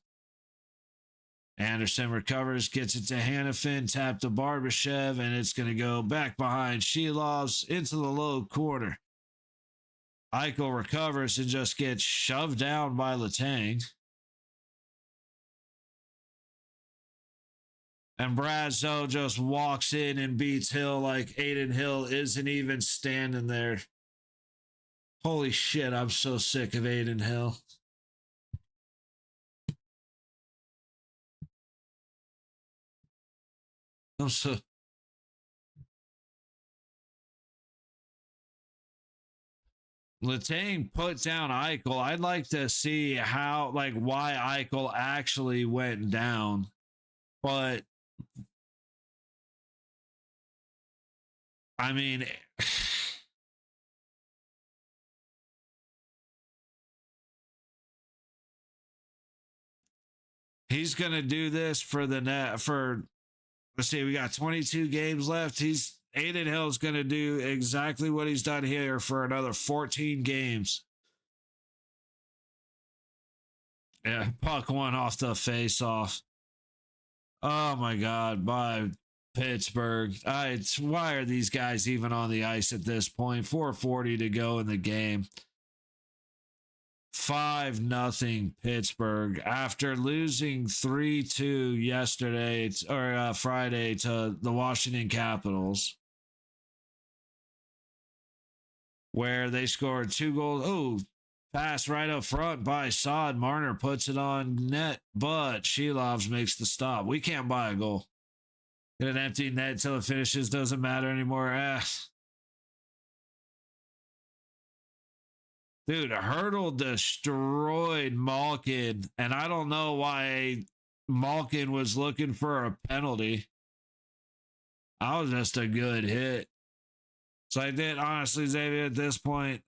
Anderson recovers, gets it to Hannafin, tapped to Barbashev, and it's going to go back behind Shelovs into the low corner. Eichel recovers and just gets shoved down by Letang. And Brazo just walks in and beats Hill like Aiden Hill isn't even standing there. Holy shit, I'm so sick of Aiden Hill. I'm so... Letang put down Eichel. I'd like to see how, like, why Eichel actually went down. But, I mean... He's going to do this for the net for, let's see, we got 22 games left. Aiden Hill's going to do exactly what he's done here for another 14 games. Yeah, puck one off the face off. Oh my God, by Pittsburgh. Why are these guys even on the ice at this point? 4:40 to go in the game. 5-0 Pittsburgh after losing 3-2 yesterday or Friday to the Washington Capitals, where they scored 2 goals. Oh, pass right up front by Saad. Marner puts it on net, but Shilovs makes the stop. We can't buy a goal. Get an empty net till it finishes. Doesn't matter anymore. Dude, Hurdle destroyed Malkin, and I don't know why Malkin was looking for a penalty. That was just a good hit. So I did, honestly, Xavier, at this point,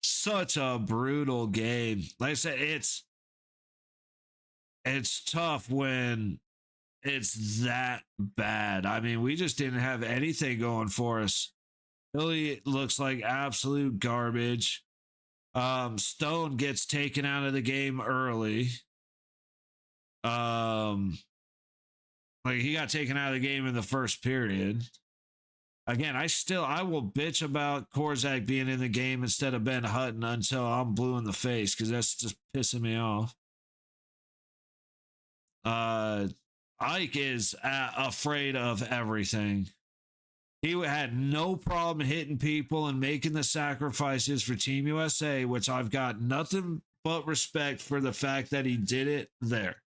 such a brutal game. Like I said, it's tough when it's that bad. I mean, we just didn't have anything going for us. Philly looks like absolute garbage. Stone gets taken out of the game early. Like he got taken out of the game in the first period. Again, I will bitch about Korzak being in the game instead of Ben Hutton until I'm blue in the face because that's just pissing me off. Ike is afraid of everything. He had no problem hitting people and making the sacrifices for Team USA, which I've got nothing but respect for the fact that he did it there.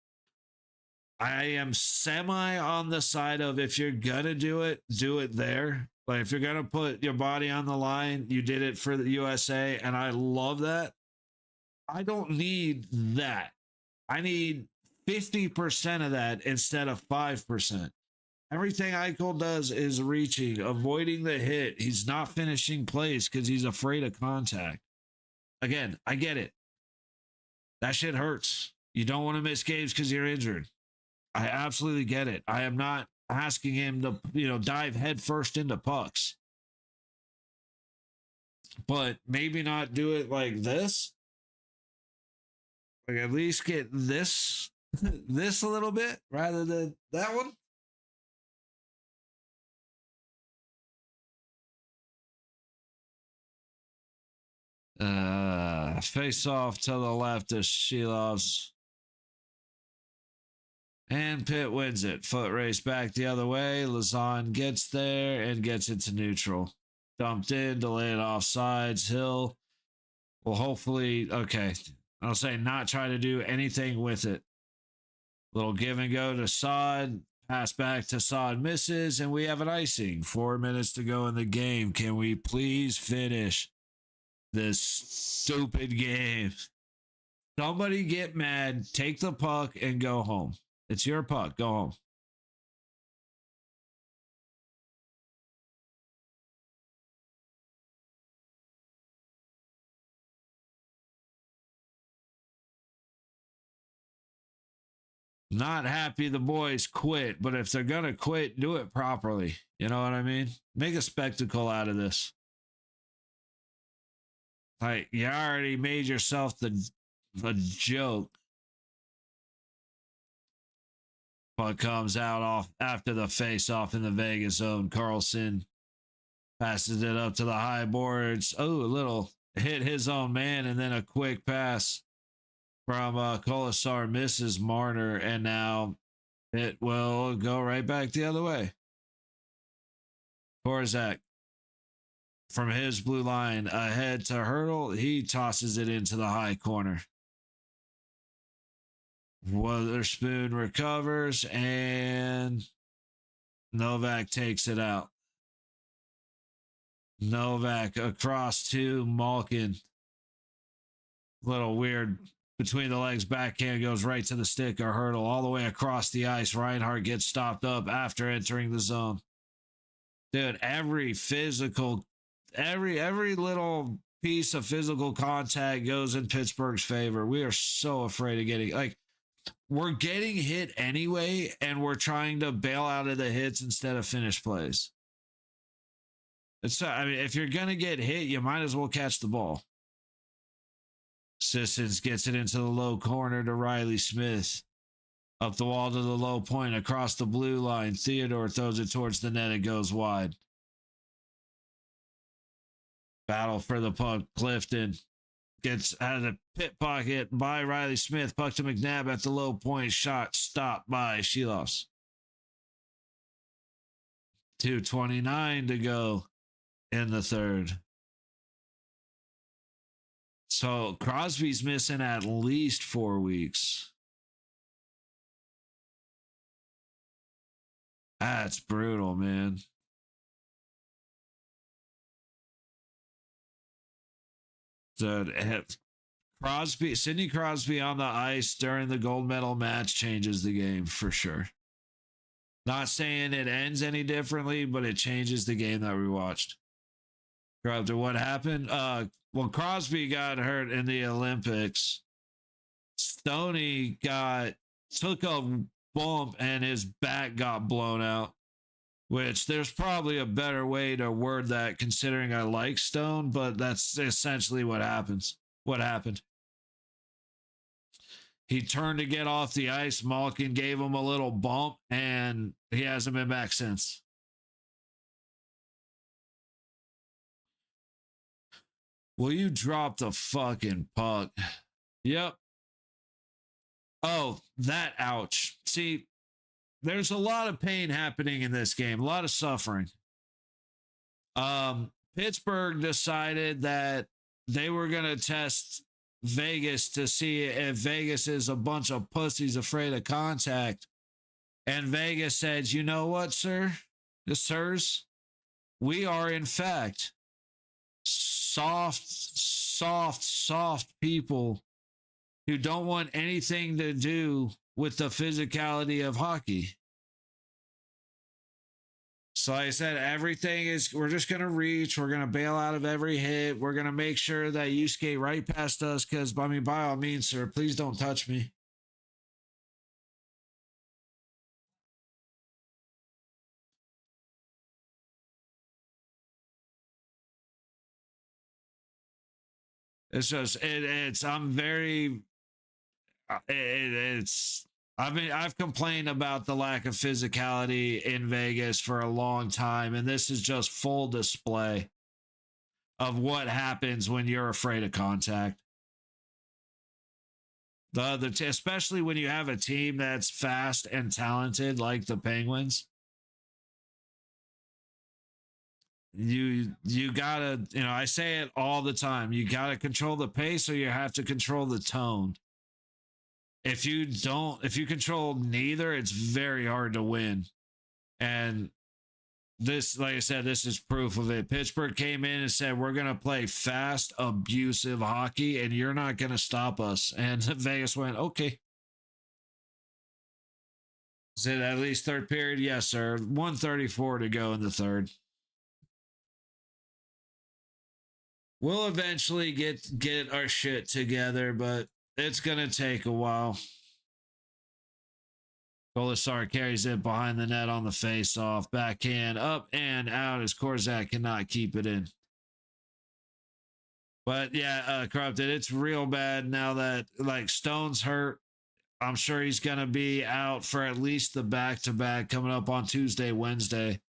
I am semi on the side of if you're going to do it there. Like if you're going to put your body on the line, you did it for the USA, and I love that. I don't need that. I need 50% of that instead of 5%. Everything Eichel does is reaching, avoiding the hit. He's not finishing plays because he's afraid of contact. Again, I get it. That shit hurts. You don't want to miss games because you're injured. I absolutely get it. I am not asking him to, dive headfirst into pucks. But maybe not do it like this. Like at least get this a little bit rather than that one. Face off to the left of Shilovs. And Pitt wins it. Foot race back the other way. Lazan gets there and gets it to neutral. Dumped in, delayed offsides. Hill will hopefully, okay, I'll say not try to do anything with it. Little give and go to Saad. Pass back to Saad misses, and we have an icing. 4 minutes to go in the game. Can we please finish this stupid game? Somebody get mad, take the puck, and go home. It's your puck. Go home. Not happy the boys quit, but if they're going to quit, do it properly. You know what I mean? Make a spectacle out of this. Like, you already made yourself the joke. Puck comes out off after the face-off in the Vegas zone. Carlson passes it up to the high boards. Oh, a little hit his own man and then a quick pass from Colasar misses Marner, and now it will go right back the other way. Korzak from his blue line ahead to Hurdle. He tosses it into the high corner. Witherspoon recovers, and Novak takes it out. Novak across to Malkin. Little weird between the legs backhand goes right to the stick or Hurdle all the way across the ice. Reinhart gets stopped up after entering the zone. Dude, every little piece of physical contact goes in Pittsburgh's favor. We are so afraid of getting, we're getting hit anyway, and we're trying to bail out of the hits instead of finish plays. If you're going to get hit, you might as well catch the ball. Sissons gets it into the low corner to Riley Smith. Up the wall to the low point, across the blue line. Theodore throws it towards the net. It goes wide. Battle for the puck. Clifton gets out of the pit pocket by Riley Smith. Puck to McNabb at the low point. Shot stopped by Shilos. 2:29 to go in the third. So Crosby's missing at least 4 weeks. That's brutal, man. So Sidney Crosby on the ice during the gold medal match changes the game for sure. Not saying it ends any differently, but it changes the game that we watched. What happened? When Crosby got hurt in the Olympics, Stoney took a bump and his back got blown out, which there's probably a better way to word that considering I like Stone, but that's essentially what happened. He turned to get off the ice. Malkin gave him a little bump, and he hasn't been back since. Will you drop the fucking puck? Yep. Oh, that ouch. See, there's a lot of pain happening in this game, a lot of suffering. Pittsburgh decided that they were going to test Vegas to see if Vegas is a bunch of pussies afraid of contact. And Vegas said, you know what, sirs? We are, in fact, soft people who don't want anything to do with the physicality of hockey. So like I said, we're just going to reach. We're going to bail out of every hit. We're going to make sure that you skate right past us because, by all means, sir, please don't touch me. It's just, I've complained about the lack of physicality in Vegas for a long time, and this is just full display of what happens when you're afraid of contact. Especially when you have a team that's fast and talented like the Penguins. You gotta, I say it all the time. You gotta control the pace or you have to control the tone. If you control neither, it's very hard to win. And this, like I said, this is proof of it. Pittsburgh came in and said, we're going to play fast, abusive hockey, and you're not going to stop us. And Vegas went, okay. Is it at least third period? Yes, sir. 1:34 to go in the third. We'll eventually get our shit together, but it's going to take a while. Kolasar carries it behind the net on the face-off. Backhand up and out as Korzak cannot keep it in. But yeah, Corrupted, it's real bad now that Stone's hurt. I'm sure he's going to be out for at least the back-to-back coming up on Tuesday, Wednesday.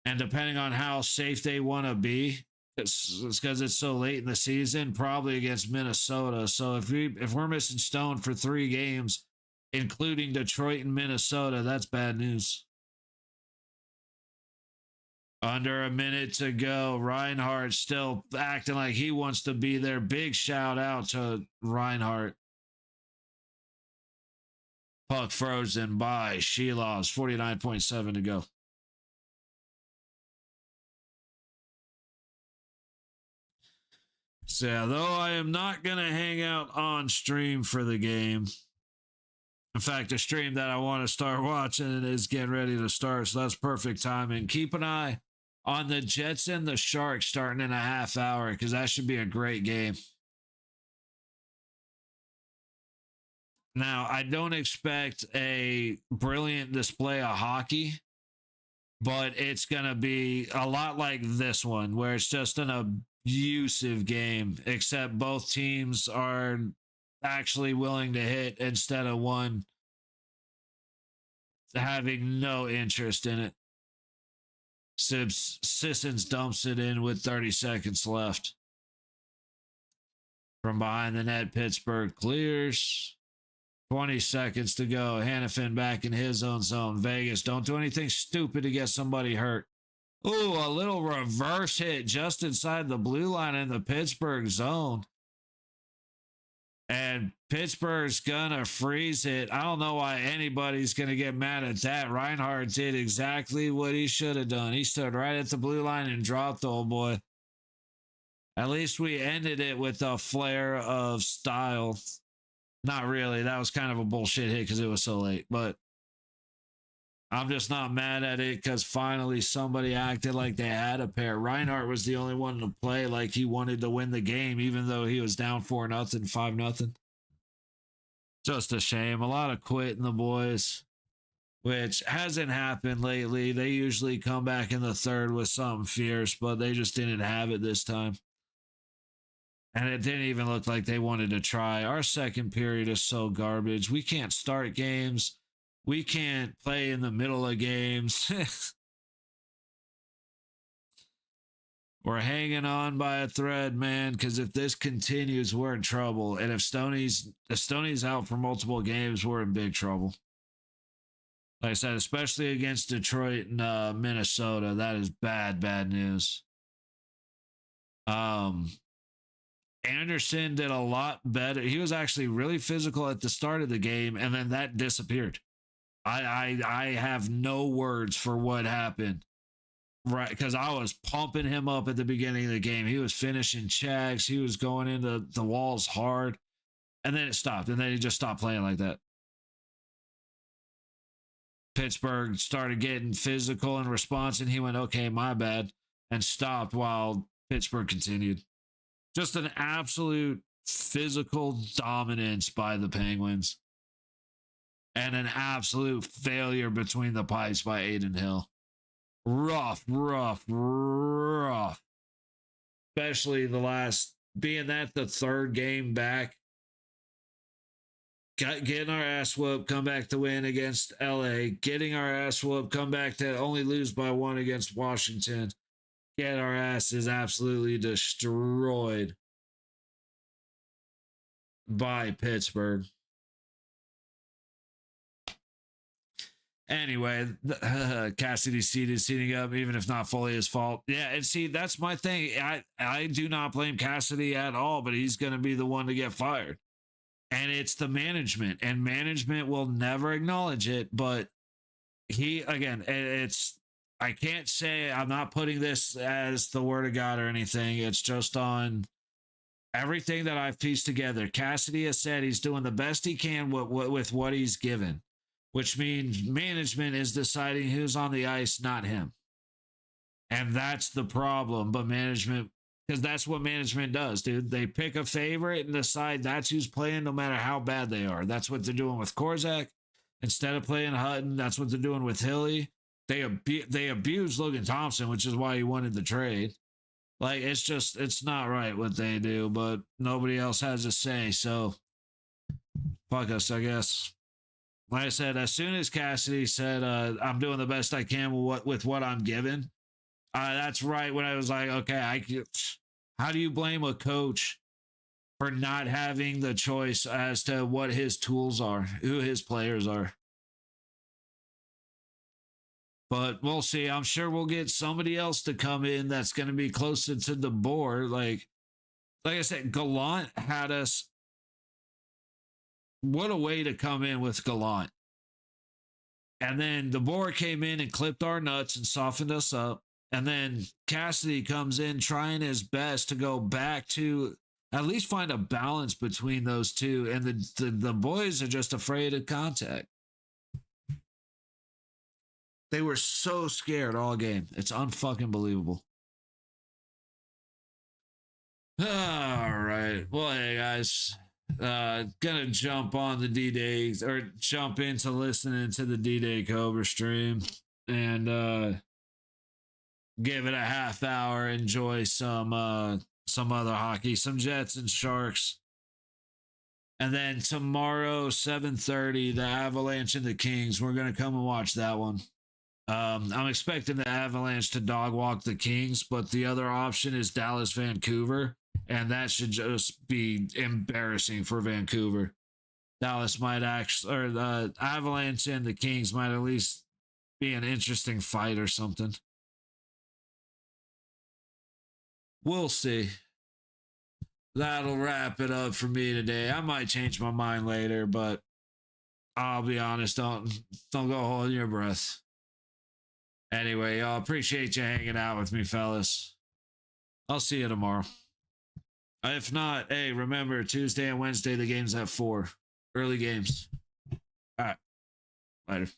And depending on how safe they want to be, It's because it's so late in the season, probably against Minnesota. So if we're missing Stone for 3 games, including Detroit and Minnesota, that's bad news. Under a minute to go. Reinhardt still acting like he wants to be there. Big shout out to Reinhardt. Puck frozen by Shilovs. 49.7 to go. So, yeah, though I am not going to hang out on stream for the game. In fact, the stream that I want to start watching is getting ready to start, so that's perfect timing. Keep an eye on the Jets and the Sharks starting in a half hour, because that should be a great game. Now, I don't expect a brilliant display of hockey, but it's going to be a lot like this one, where it's just an abusive game, except both teams are actually willing to hit instead of one having no interest in it. Sissons dumps it in with 30 seconds left. From behind the net, Pittsburgh clears. 20 seconds to go. Hannafin back in his own zone. Vegas, don't do anything stupid to get somebody hurt. Ooh, a little reverse hit just inside the blue line in the Pittsburgh zone. And Pittsburgh's gonna freeze it. I don't know why anybody's gonna get mad at that. Reinhardt did exactly what he should have done. He stood right at the blue line and dropped the old boy. At least we ended it with a flare of style. Not really. That was kind of a bullshit hit because it was so late. But I'm just not mad at it because finally somebody acted like they had a pair. Reinhardt was the only one to play like he wanted to win the game, even though he was down 4-0, 5-0. Just a shame. A lot of quitting the boys, which hasn't happened lately. They usually come back in the third with something fierce, but they just didn't have it this time. And it didn't even look like they wanted to try. Our second period is so garbage. We can't start games. We can't play in the middle of games. We're hanging on by a thread, man, because if this continues, we're in trouble. And if Stoney's out for multiple games, we're in big trouble. Like I said, especially against Detroit and Minnesota, that is bad news. Anderson did a lot better. He was actually really physical at the start of the game, and then that disappeared. I have no words for what happened. Right, because I was pumping him up at the beginning of the game. He was finishing checks. He was going into the walls hard. And then it stopped. And then he just stopped playing like that. Pittsburgh started getting physical in response, and he went, okay, my bad, and stopped while Pittsburgh continued. Just an absolute physical dominance by the Penguins. And an absolute failure between the pipes by Adin Hill. Rough. Especially being that the third game back. Getting our ass whooped, come back to win against LA. Getting our ass whooped, come back to only lose by 1 against Washington. Get our asses absolutely destroyed by Pittsburgh. Anyway, Cassidy seating up, even if not fully his fault. Yeah, and see, that's my thing. I do not blame Cassidy at all, but he's going to be the one to get fired. And it's the management, and management will never acknowledge it. But I can't say, I'm not putting this as the word of God or anything. It's just on everything that I've pieced together. Cassidy has said he's doing the best he can with what he's given, which means management is deciding who's on the ice, not him. And that's the problem. But management, because that's what management does, dude. They pick a favorite and decide that's who's playing no matter how bad they are. That's what they're doing with Korzak. Instead of playing Hutton, that's what they're doing with Hilly. They abused Logan Thompson, which is why he wanted the trade. Like, it's not right what they do, but nobody else has a say, so fuck us, I guess. Like I said, as soon as Cassidy said, I'm doing the best I can with what I'm given, That's right. When I was like, okay, how do you blame a coach for not having the choice as to what his tools are, who his players are? But we'll see. I'm sure we'll get somebody else to come in that's going to be closer to the board. Like I said, Gallant had us. What a way to come in with Gallant. And then the board came in and clipped our nuts and softened us up. And then Cassidy comes in trying his best to go back to at least find a balance between those two. And the boys are just afraid of contact. They were so scared all game. It's unfucking believable. All right. Well, hey, guys. Gonna jump on the D-Day or jump into listening to the D-Day Cobra stream and give it a half hour, enjoy some other hockey, some Jets and Sharks. And then tomorrow, 7:30, the Avalanche and the Kings. We're gonna come and watch that one. I'm expecting the Avalanche to dog walk the Kings, but the other option is Dallas, Vancouver. And that should just be embarrassing for Vancouver. Dallas might actually, or the Avalanche and the Kings might at least be an interesting fight or something. We'll see. That'll wrap it up for me today. I might change my mind later, but I'll be honest, don't go holding your breath. Anyway, y'all, appreciate you hanging out with me, fellas. I'll see you tomorrow. If not, hey, remember, Tuesday and Wednesday, the game's at 4. Early games. All right. Later.